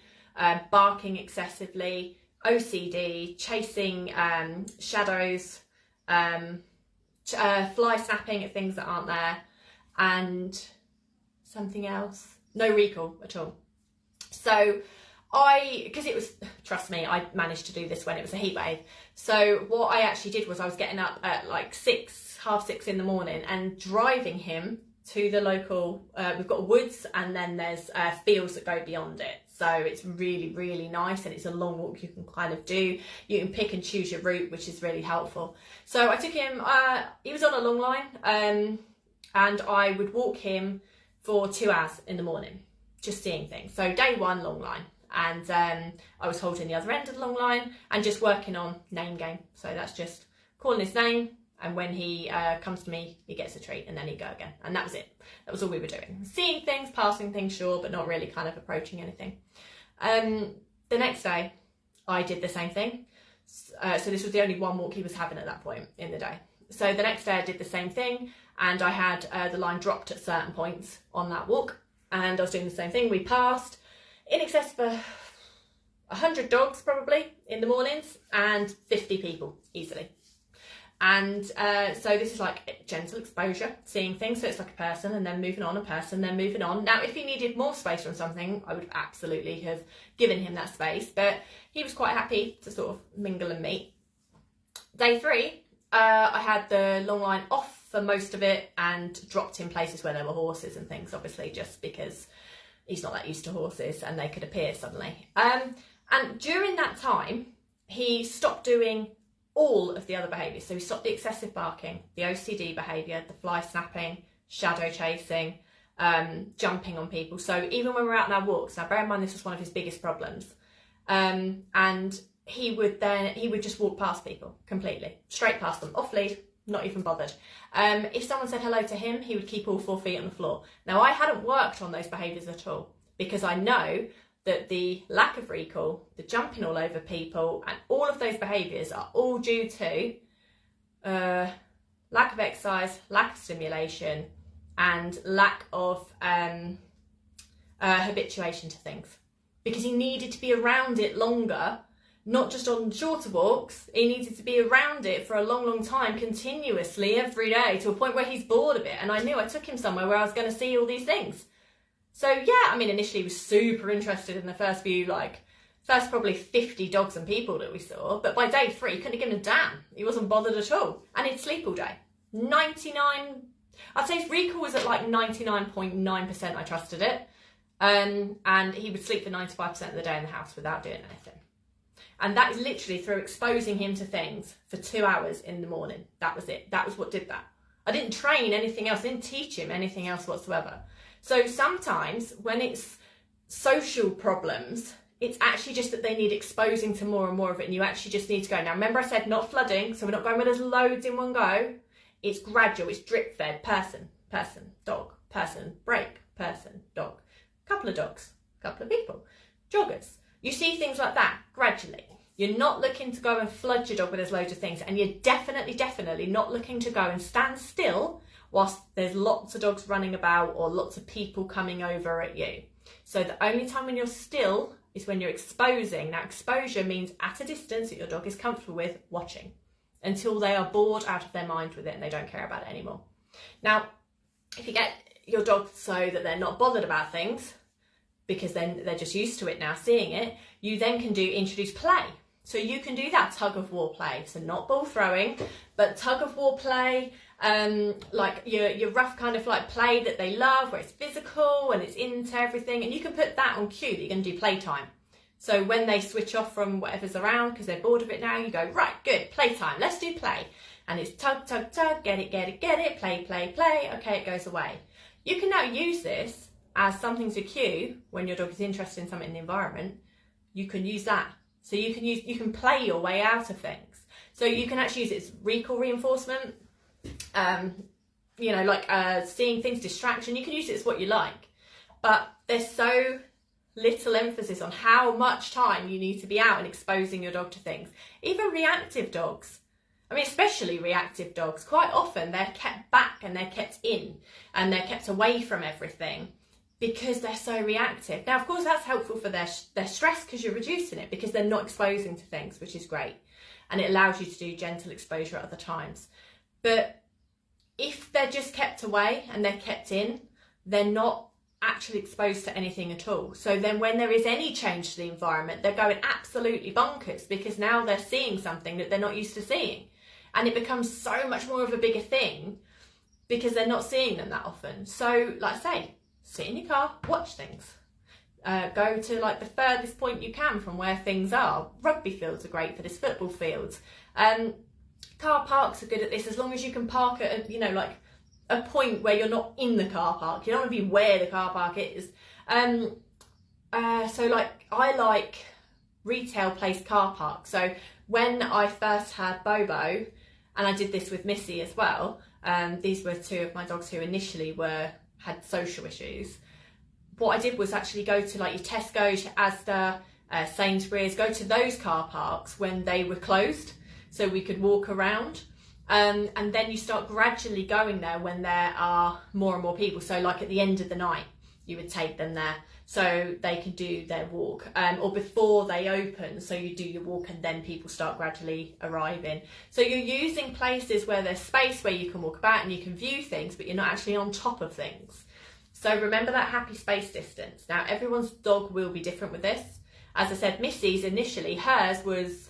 barking excessively, OCD, chasing shadows, fly snapping at things that aren't there, and something else. No recall at all. So because it was, trust me, I managed to do this when it was a heat wave. So what I actually did was I was getting up at like 6:30 in the morning and driving him to the local, we've got woods and then there's fields that go beyond it. So it's really, really nice, and it's a long walk you can kind of do. You can pick and choose your route, which is really helpful. So I took him, he was on a long line, and I would walk him for 2 hours in the morning, just seeing things. So day 1, long line. And I was holding the other end of the long line and just working on name game. So that's just calling his name, and when he comes to me, he gets a treat, and then he'd go again. And that was it. That was all we were doing. Seeing things, passing things, sure, but not really kind of approaching anything. The next day, I did the same thing. So this was the only one walk he was having at that point in the day. So the next day I did the same thing, and I had the line dropped at certain points on that walk, and I was doing the same thing. We passed in excess of 100 dogs probably in the mornings, and 50 people easily. And so this is like gentle exposure, seeing things. So it's like a person and then moving on, a person, then moving on. Now, if he needed more space from something, I would absolutely have given him that space, but he was quite happy to sort of mingle and meet. Day 3, I had the long line off for most of it and dropped in places where there were horses and things, obviously, just because he's not that used to horses and they could appear suddenly. And during that time, he stopped doing all of the other behaviours. So he stopped the excessive barking, the OCD behaviour, the fly snapping, shadow chasing, jumping on people. So even when we're out on our walks, now bear in mind this was one of his biggest problems, and he would just walk past people completely, straight past them, off lead, not even bothered. If someone said hello to him, he would keep all 4 feet on the floor. Now I hadn't worked on those behaviours at all, because I know that the lack of recall, the jumping all over people, and all of those behaviours are all due to lack of exercise, lack of stimulation, and lack of habituation to things. Because he needed to be around it longer, not just on shorter walks, he needed to be around it for a long, long time, continuously, every day, to a point where he's bored of it. And I knew I took him somewhere where I was going to see all these things. So yeah, I mean, initially he was super interested in the first probably 50 dogs and people that we saw, but by day 3, he couldn't have given a damn. He wasn't bothered at all, and he'd sleep all day. I'd say his recall was at like 99.9%, I trusted it, and he would sleep for 95% of the day in the house without doing anything. And that is literally through exposing him to things for 2 hours in the morning. That was it. That was what did that. I didn't train anything else. I didn't teach him anything else whatsoever. So sometimes when it's social problems, it's actually just that they need exposing to more and more of it, and you actually just need to go. Now, remember I said not flooding, so we're not going where there's loads in one go. It's gradual, it's drip fed, person, dog, person, break, person, dog. Couple of dogs, couple of people, joggers. You see things like that gradually. You're not looking to go and flood your dog with there's loads of things, and you're definitely not looking to go and stand still whilst there's lots of dogs running about or lots of people coming over at you. So the only time when you're still is when you're exposing. Now, exposure means at a distance that your dog is comfortable with watching until they are bored out of their mind with it and they don't care about it anymore. Now, if you get your dog so that they're not bothered about things, because then they're just used to it now, seeing it, you then can introduce play. So you can do that tug of war play. So not ball throwing, but tug of war play, like your rough kind of like play that they love, where it's physical and it's into everything. And you can put that on cue that you're going to do playtime. So when they switch off from whatever's around because they're bored of it now, you go, right, good, playtime, let's do play. And it's tug, tug, tug, get it, play, play, play. Okay, it goes away. You can now use this as something to cue when your dog is interested in something in the environment. You can use that. So you can play your way out of things. So you can actually use it as recall reinforcement, like seeing things, distraction. You can use it as what you like. But there's so little emphasis on how much time you need to be out and exposing your dog to things. Even reactive dogs. I mean, especially reactive dogs. Quite often they're kept back and they're kept in and they're kept away from everything, because they're so reactive. Now, of course, that's helpful for their stress because you're reducing it, because they're not exposing to things, which is great. And it allows you to do gentle exposure at other times. But if they're just kept away and they're kept in, they're not actually exposed to anything at all. So then when there is any change to the environment, they're going absolutely bonkers, because now they're seeing something that they're not used to seeing. And it becomes so much more of a bigger thing because they're not seeing them that often. So, like I say, sit in your car, watch things. Go to like the furthest point you can from where things are. Rugby fields are great for this, football fields. Car parks are good at this, as long as you can park at a point where you're not in the car park. You don't want to be where the car park is. So like I like retail place car parks. So when I first had Bobo, and I did this with Missy as well, these were two of my dogs who initially had social issues. What I did was actually go to like your Tesco, your Asda, Sainsbury's, go to those car parks when they were closed so we could walk around. And then you start gradually going there when there are more and more people. So like at the end of the night, you would take them there so they can do their walk, or before they open, so you do your walk and then people start gradually arriving. So you're using places where there's space where you can walk about and you can view things, but you're not actually on top of things. So remember that happy space distance. Now, everyone's dog will be different with this. As I said, Missy's initially, hers was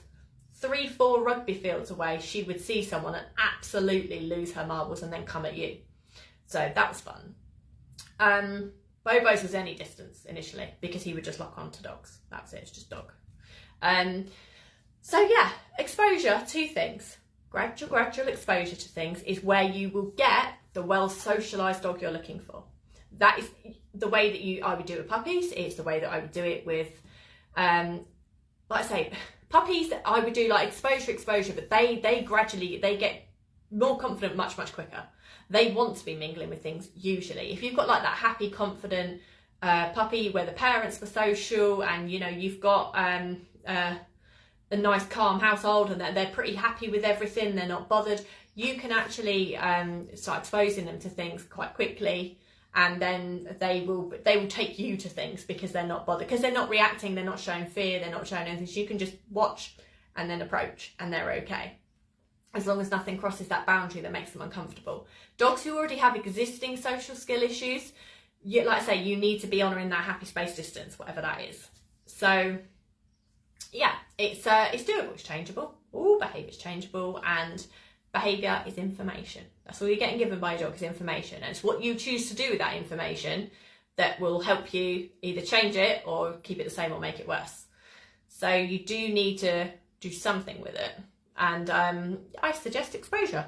3-4 rugby fields away. She would see someone and absolutely lose her marbles and then come at you. So that was fun. Bobo's was any distance initially, because he would just lock on to dogs. That's it, it's just dog. So yeah, exposure, 2 things. Gradual exposure to things is where you will get the well-socialised dog you're looking for. That is the way that I would do it with puppies. It's the way that I would do it with, like I say, puppies. I would do like exposure, but they gradually, they get more confident much quicker. They want to be mingling with things usually. If you've got like that happy, confident puppy where the parents were social and you've got a nice calm household and they're pretty happy with everything, they're not bothered, you can actually start exposing them to things quite quickly, and then they will take you to things because they're not bothered, because they're not reacting, they're not showing fear, they're not showing anything. So you can just watch and then approach and they're okay, as long as nothing crosses that boundary that makes them uncomfortable. Dogs who already have existing social skill issues, like I say, you need to be honouring that happy space distance, whatever that is. So yeah, it's doable, it's changeable. All behaviour is changeable, and behaviour is information. That's all you're getting given by your dog, is information. And it's what you choose to do with that information that will help you either change it or keep it the same or make it worse. So you do need to do something with it. And I suggest exposure.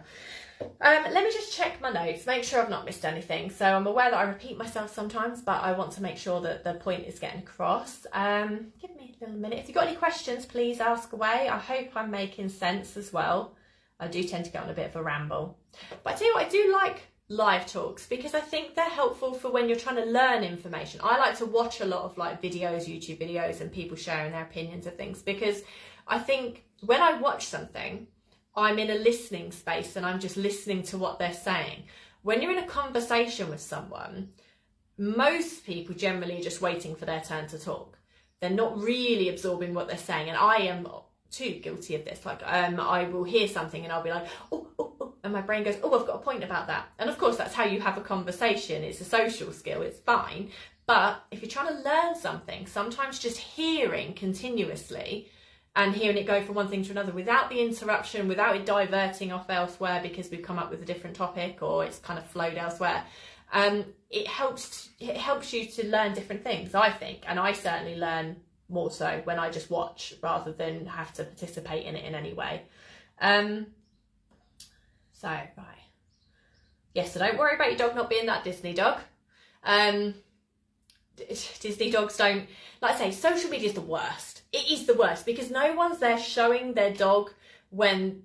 Let me just check my notes, make sure I've not missed anything. So I'm aware that I repeat myself sometimes, but I want to make sure that the point is getting across. Give me a little minute. If you've got any questions, please ask away. I hope I'm making sense as well. I do tend to go on a bit of a ramble. But I tell you what, I do like live talks because I think they're helpful for when you're trying to learn information. I like to watch a lot of like videos, YouTube videos, and people sharing their opinions of things, because I think when I watch something, I'm in a listening space and I'm just listening to what they're saying. When you're in a conversation with someone, most people generally are just waiting for their turn to talk. They're not really absorbing what they're saying. And I am too guilty of this. Like I will hear something and I'll be like, oh, and my brain goes, oh, I've got a point about that. And of course, that's how you have a conversation. It's a social skill. It's fine. But if you're trying to learn something, sometimes just hearing continuously and hearing it go from one thing to another without the interruption, without it diverting off elsewhere because we've come up with a different topic or it's kind of flowed elsewhere, it helps you to learn different things, I think. And I certainly learn more so when I just watch rather than have to participate in it in any way. So, right. Yes, so don't worry about your dog not being that Disney dog. Disney dogs don't, like I say, social media is the worst. It is the worst because no one's there showing their dog when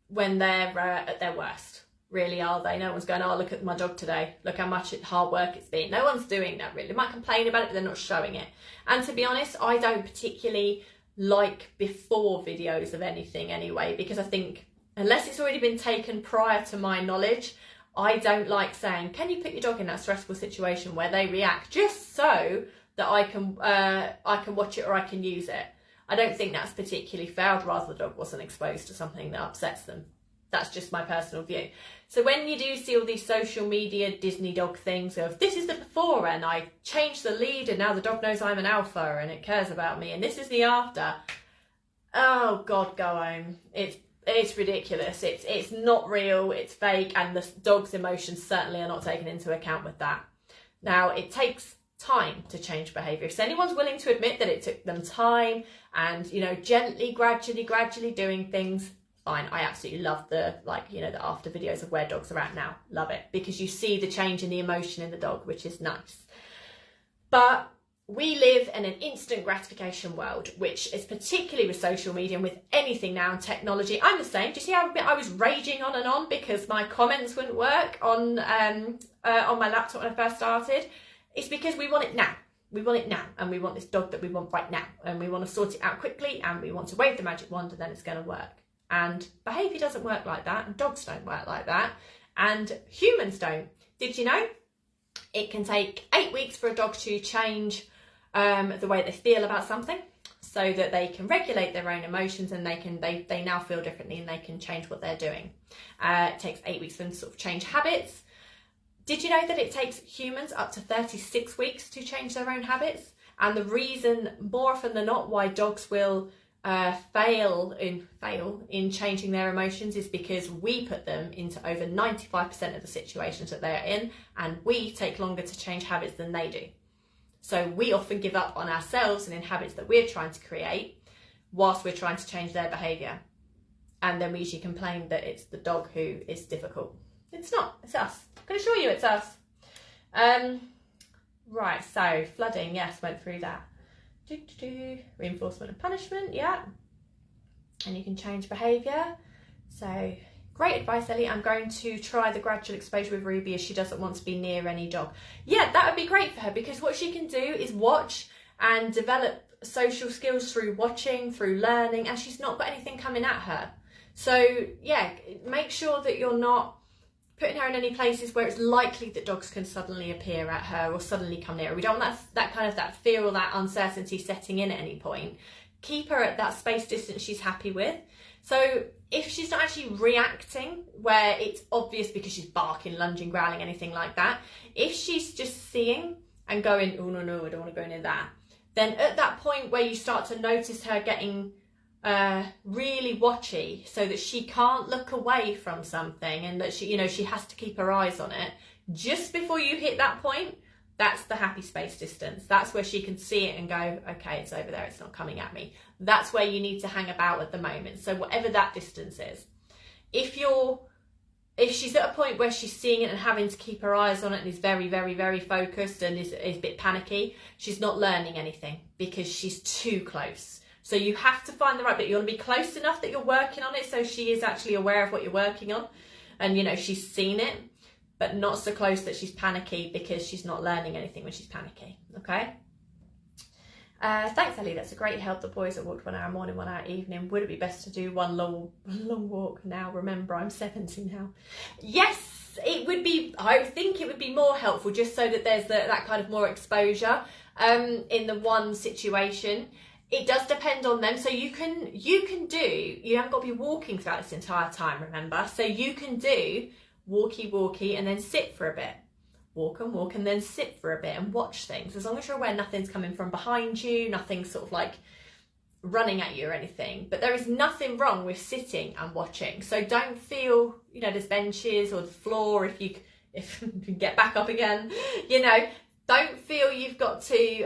they're at their worst, really, are they? No one's going, oh, look at my dog today. Look how much hard work it's been. No one's doing that, really. They might complain about it, but they're not showing it. And to be honest, I don't particularly like before videos of anything anyway, because I think unless it's already been taken prior to my knowledge, I don't like saying, can you put your dog in that stressful situation where they react, just so that I can watch it or I can use it. I don't think that's particularly fair. I'd rather the dog wasn't exposed to something that upsets them. That's just my personal view. So when you do see all these social media Disney dog things of, this is the before and I changed the lead and now the dog knows I'm an alpha and it cares about me, and this is the after. Oh God, go home. It's ridiculous. It's not real, it's fake, and the dog's emotions certainly are not taken into account with that. Now, it takes time to change behaviour. If anyone's willing to admit that it took them time and, you know, gently, gradually doing things, fine. I absolutely love the after videos of where dogs are at now. Love it, because you see the change in the emotion in the dog, which is nice. But we live in an instant gratification world, which is particularly with social media and with anything now in technology. I'm the same. Do you see how I was raging on and on because my comments wouldn't work on my laptop when I first started? It's because we want it now. We want it now, and we want this dog that we want right now, and we want to sort it out quickly, and we want to wave the magic wand and then it's going to work. And behaviour doesn't work like that, and dogs don't work like that, and humans don't. Did you know it can take 8 weeks for a dog to change the way they feel about something, so that they can regulate their own emotions and they now feel differently and they can change what they're doing. It takes 8 weeks for them to sort of change habits. Did you know that it takes humans up to 36 weeks to change their own habits? And the reason, more often than not, why dogs will fail in changing their emotions is because we put them into over 95% of the situations that they're in, and we take longer to change habits than they do. So we often give up on ourselves and in habits that we're trying to create whilst we're trying to change their behaviour. And then we usually complain that it's the dog who is difficult. It's not, it's us. I can assure you it's us. Right, so flooding, yes, went through that. Reinforcement and punishment, yeah. And you can change behaviour. So great advice, Ellie. I'm going to try the gradual exposure with Ruby as she doesn't want to be near any dog. Yeah, that would be great for her, because what she can do is watch and develop social skills through watching, through learning, and she's not got anything coming at her. So yeah, make sure that you're not putting her in any places where it's likely that dogs can suddenly appear at her or suddenly come near her. We don't want that fear or that uncertainty setting in at any point. Keep her at that space distance she's happy with. So if she's not actually reacting where it's obvious because she's barking, lunging, growling, anything like that, if she's just seeing and going, oh no, I don't want to go near that, then at that point where you start to notice her getting really watchy so that she can't look away from something and that she has to keep her eyes on it, just before you hit that point, That's the happy space distance. That's where she can see it and go, okay, it's over there, it's not coming at me. That's where you need to hang about at the moment. So whatever that distance is. If she's at a point where she's seeing it and having to keep her eyes on it and is very, very, very focused and is a bit panicky, she's not learning anything because she's too close. So you have to find the right bit. You want to be close enough that you're working on it so she is actually aware of what you're working on. And, she's seen it, but not so close that she's panicky because she's not learning anything when she's panicky, okay? Thanks, Ellie. That's a great help. The boys that walked 1 hour morning, 1 hour evening. Would it be best to do one long walk now? Remember, I'm 70 now. Yes, it would be. I think it would be more helpful just so that there's that kind of more exposure in the one situation. It does depend on them. So you can do. You haven't got to be walking throughout this entire time. Remember, so you can do walkie and then sit for a bit. Walk and then sit for a bit and watch things. As long as you're aware nothing's coming from behind you, nothing's sort of like running at you or anything. But there is nothing wrong with sitting and watching. So don't feel, there's benches or the floor if you can get back up again. Don't feel you've got to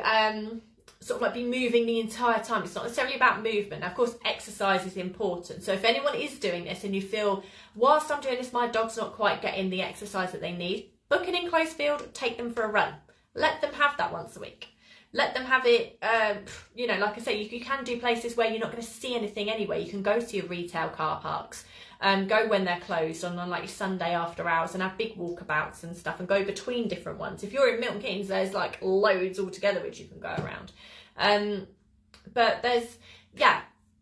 sort of like be moving the entire time. It's not necessarily about movement. Now, of course, exercise is important. So if anyone is doing this and you feel, whilst I'm doing this, my dog's not quite getting the exercise that they need, book an enclosed field, take them for a run. Let them have that once a week. Let them have it, like I say, you can do places where you're not going to see anything anyway. You can go to your retail car parks, go when they're closed on like your Sunday after hours and have big walkabouts and stuff and go between different ones. If you're in Milton Keynes, there's like loads altogether which you can go around. But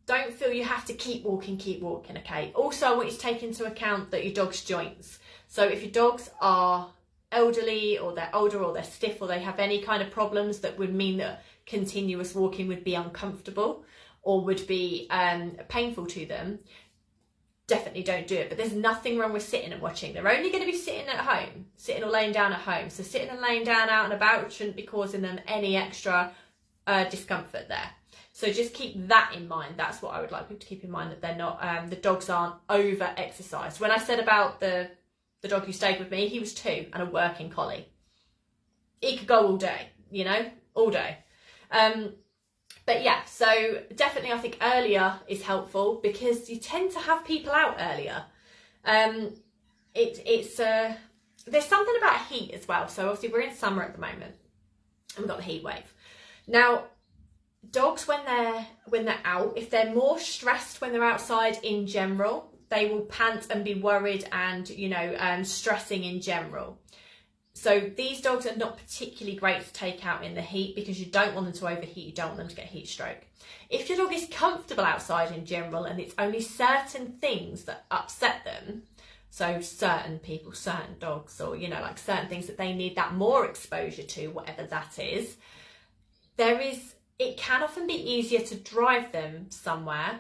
don't feel you have to keep walking, okay? Also, I want you to take into account that your dog's joints. So if your dogs are elderly or they're older or they're stiff or they have any kind of problems that would mean that continuous walking would be uncomfortable or would be painful to them, definitely don't do it. But there's nothing wrong with sitting and watching. They're only going to be sitting at home, sitting or laying down at home. So sitting and laying down out and about shouldn't be causing them any extra discomfort there. So just keep that in mind. That's what I would like people to keep in mind, that they're not, the dogs aren't over exercised. When I said about the dog who stayed with me, he was 2 and a working collie. He could go all day, all day. But yeah, so definitely I think earlier is helpful because you tend to have people out earlier. There's something about heat as well. So obviously we're in summer at the moment and we've got the heat wave. Now, dogs when they're out, if they're more stressed when they're outside in general, they will pant and be worried and, stressing in general. So these dogs are not particularly great to take out in the heat because you don't want them to overheat, you don't want them to get heat stroke. If your dog is comfortable outside in general and it's only certain things that upset them, so certain people, certain dogs, or, like certain things that they need that more exposure to, whatever that is, it can often be easier to drive them somewhere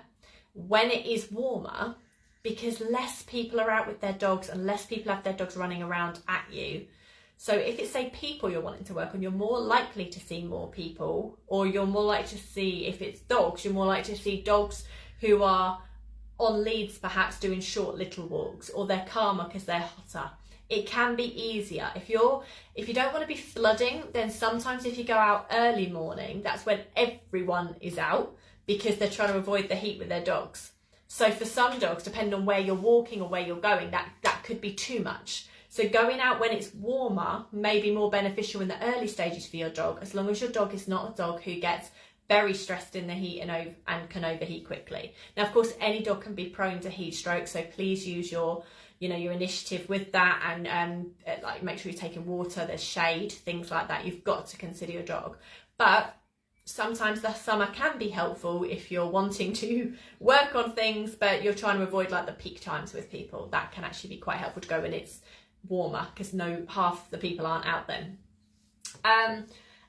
when it is warmer, because less people are out with their dogs and less people have their dogs running around at you. So if it's, say, people you're wanting to work on, you're more likely to see more people, or you're more likely to see, if it's dogs, you're more likely to see dogs who are on leads, perhaps doing short little walks, or they're calmer because they're hotter. It can be easier. If you don't want to be flooding, then sometimes if you go out early morning, that's when everyone is out because they're trying to avoid the heat with their dogs. So for some dogs, depending on where you're walking or where you're going, that could be too much. So going out when it's warmer may be more beneficial in the early stages for your dog, as long as your dog is not a dog who gets very stressed in the heat and can overheat quickly. Now, of course, any dog can be prone to heat stroke, so please use your initiative with that and make sure you're taking water, there's shade, things like that. You've got to consider your dog. But sometimes the summer can be helpful if you're wanting to work on things, but you're trying to avoid like the peak times with people. That can actually be quite helpful to go when it's warmer, because half the people aren't out then.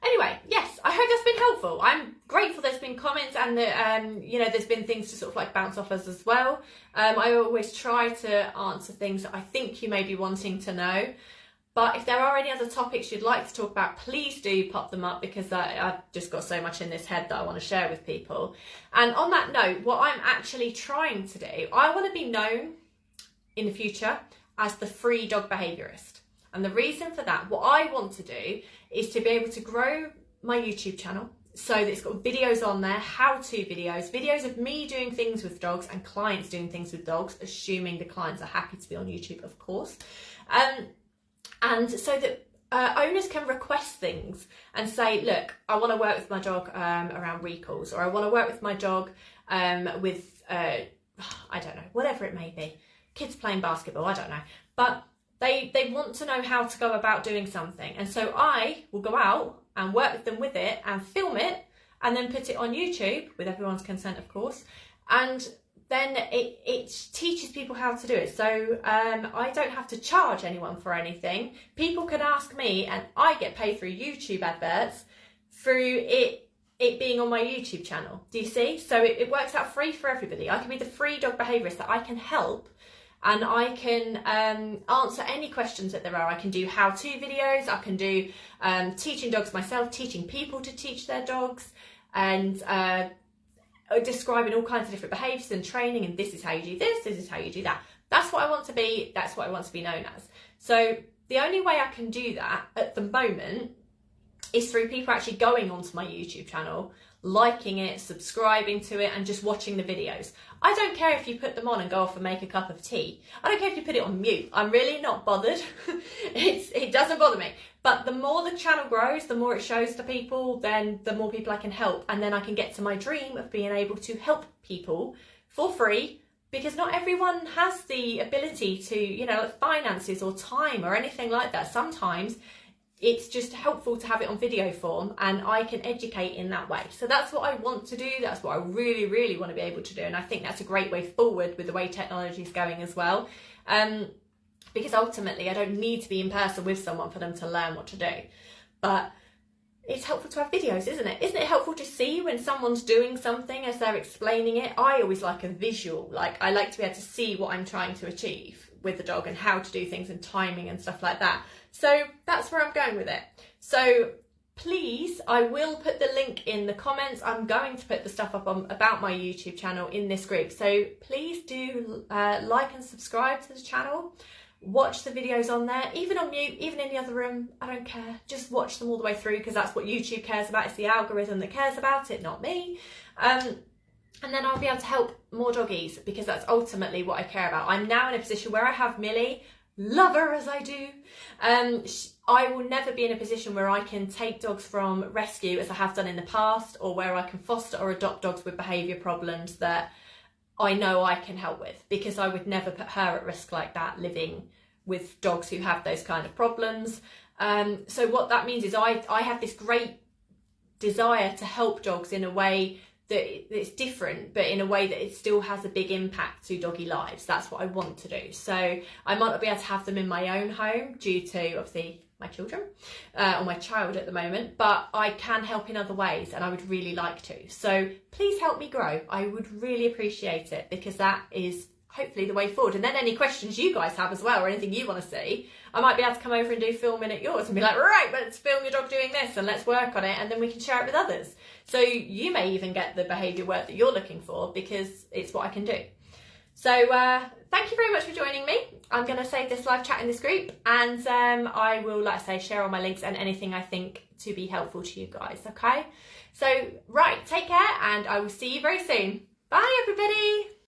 Anyway, yes, I hope that's been helpful. I'm grateful there's been comments and that, there's been things to sort of like bounce off us as well. I always try to answer things that I think you may be wanting to know. But if there are any other topics you'd like to talk about, please do pop them up, because I've just got so much in this head that I want to share with people. And on that note, what I'm actually trying to do, I want to be known in the future as the free dog behaviourist. And the reason for that, what I want to do is to be able to grow my YouTube channel so that it's got videos on there, how-to videos of me doing things with dogs and clients doing things with dogs, assuming the clients are happy to be on YouTube, of course. And so that owners can request things and say, look, I want to work with my dog around recalls, or I want to work with my dog with, I don't know, whatever it may be. Kids playing basketball, I don't know. But they want to know how to go about doing something. And so I will go out and work with them with it and film it and then put it on YouTube, with everyone's consent, of course. And then it teaches people how to do it. So I don't have to charge anyone for anything. People can ask me and I get paid through YouTube adverts through it being on my YouTube channel. Do you see? So it works out free for everybody. I can be the free dog behaviourist that I can help, and I can answer any questions that there are. I can do how-to videos. I can do teaching dogs myself, teaching people to teach their dogs, and describing all kinds of different behaviours and training, and this is how you do this is how you do that. That's what I want to be. That's what I want to be known as. So the only way I can do that at the moment is through people actually going onto my YouTube channel, liking it, subscribing to it, and just watching the videos. I don't care if you put them on and go off and make a cup of tea. I don't care if you put it on mute. I'm really not bothered. It doesn't bother me. But the more the channel grows, the more it shows to people, then the more people I can help. And then I can get to my dream of being able to help people for free, because not everyone has the ability to, you know, finances or time or anything like that. Sometimes it's just helpful to have it on video form, and I can educate in that way. So that's what I want to do. That's what I really, really want to be able to do. And I think that's a great way forward with the way technology is going as well. Because ultimately I don't need to be in person with someone for them to learn what to do. But it's helpful to have videos, isn't it? Isn't it helpful to see when someone's doing something as they're explaining it? I always like a visual. Like, I like to be able to see what I'm trying to achieve with the dog and how to do things and timing and stuff like that. So that's where I'm going with it. So please, I will put the link in the comments. I'm going to put the stuff up about my YouTube channel in this group. So please do like and subscribe to the channel. Watch the videos on there, even on mute, even in the other room. I don't care. Just watch them all the way through, because that's what YouTube cares about. It's the algorithm that cares about it, not me. And then I'll be able to help more doggies, because that's ultimately what I care about. I'm now in a position where I have Millie, love her as I do. I will never be in a position where I can take dogs from rescue as I have done in the past, or where I can foster or adopt dogs with behaviour problems that I know I can help with, because I would never put her at risk like that, living with dogs who have those kind of problems. So what that means is I have this great desire to help dogs in a way that it's different, but in a way that it still has a big impact to doggy lives. That's what I want to do. So I might not be able to have them in my own home due to, obviously, my children or my child at the moment, but I can help in other ways, and I would really like to. So please help me grow. I would really appreciate it, because that is hopefully the way forward. And then any questions you guys have as well, or anything you want to see, I might be able to come over and do filming at yours and be like, right, let's film your dog doing this and let's work on it, and then we can share it with others. So you may even get the behaviour work that you're looking for, because it's what I can do. So thank you very much for joining me. I'm going to save this live chat in this group, and I will, like I say, share all my links and anything I think to be helpful to you guys, okay? So, right, take care, and I will see you very soon. Bye, everybody.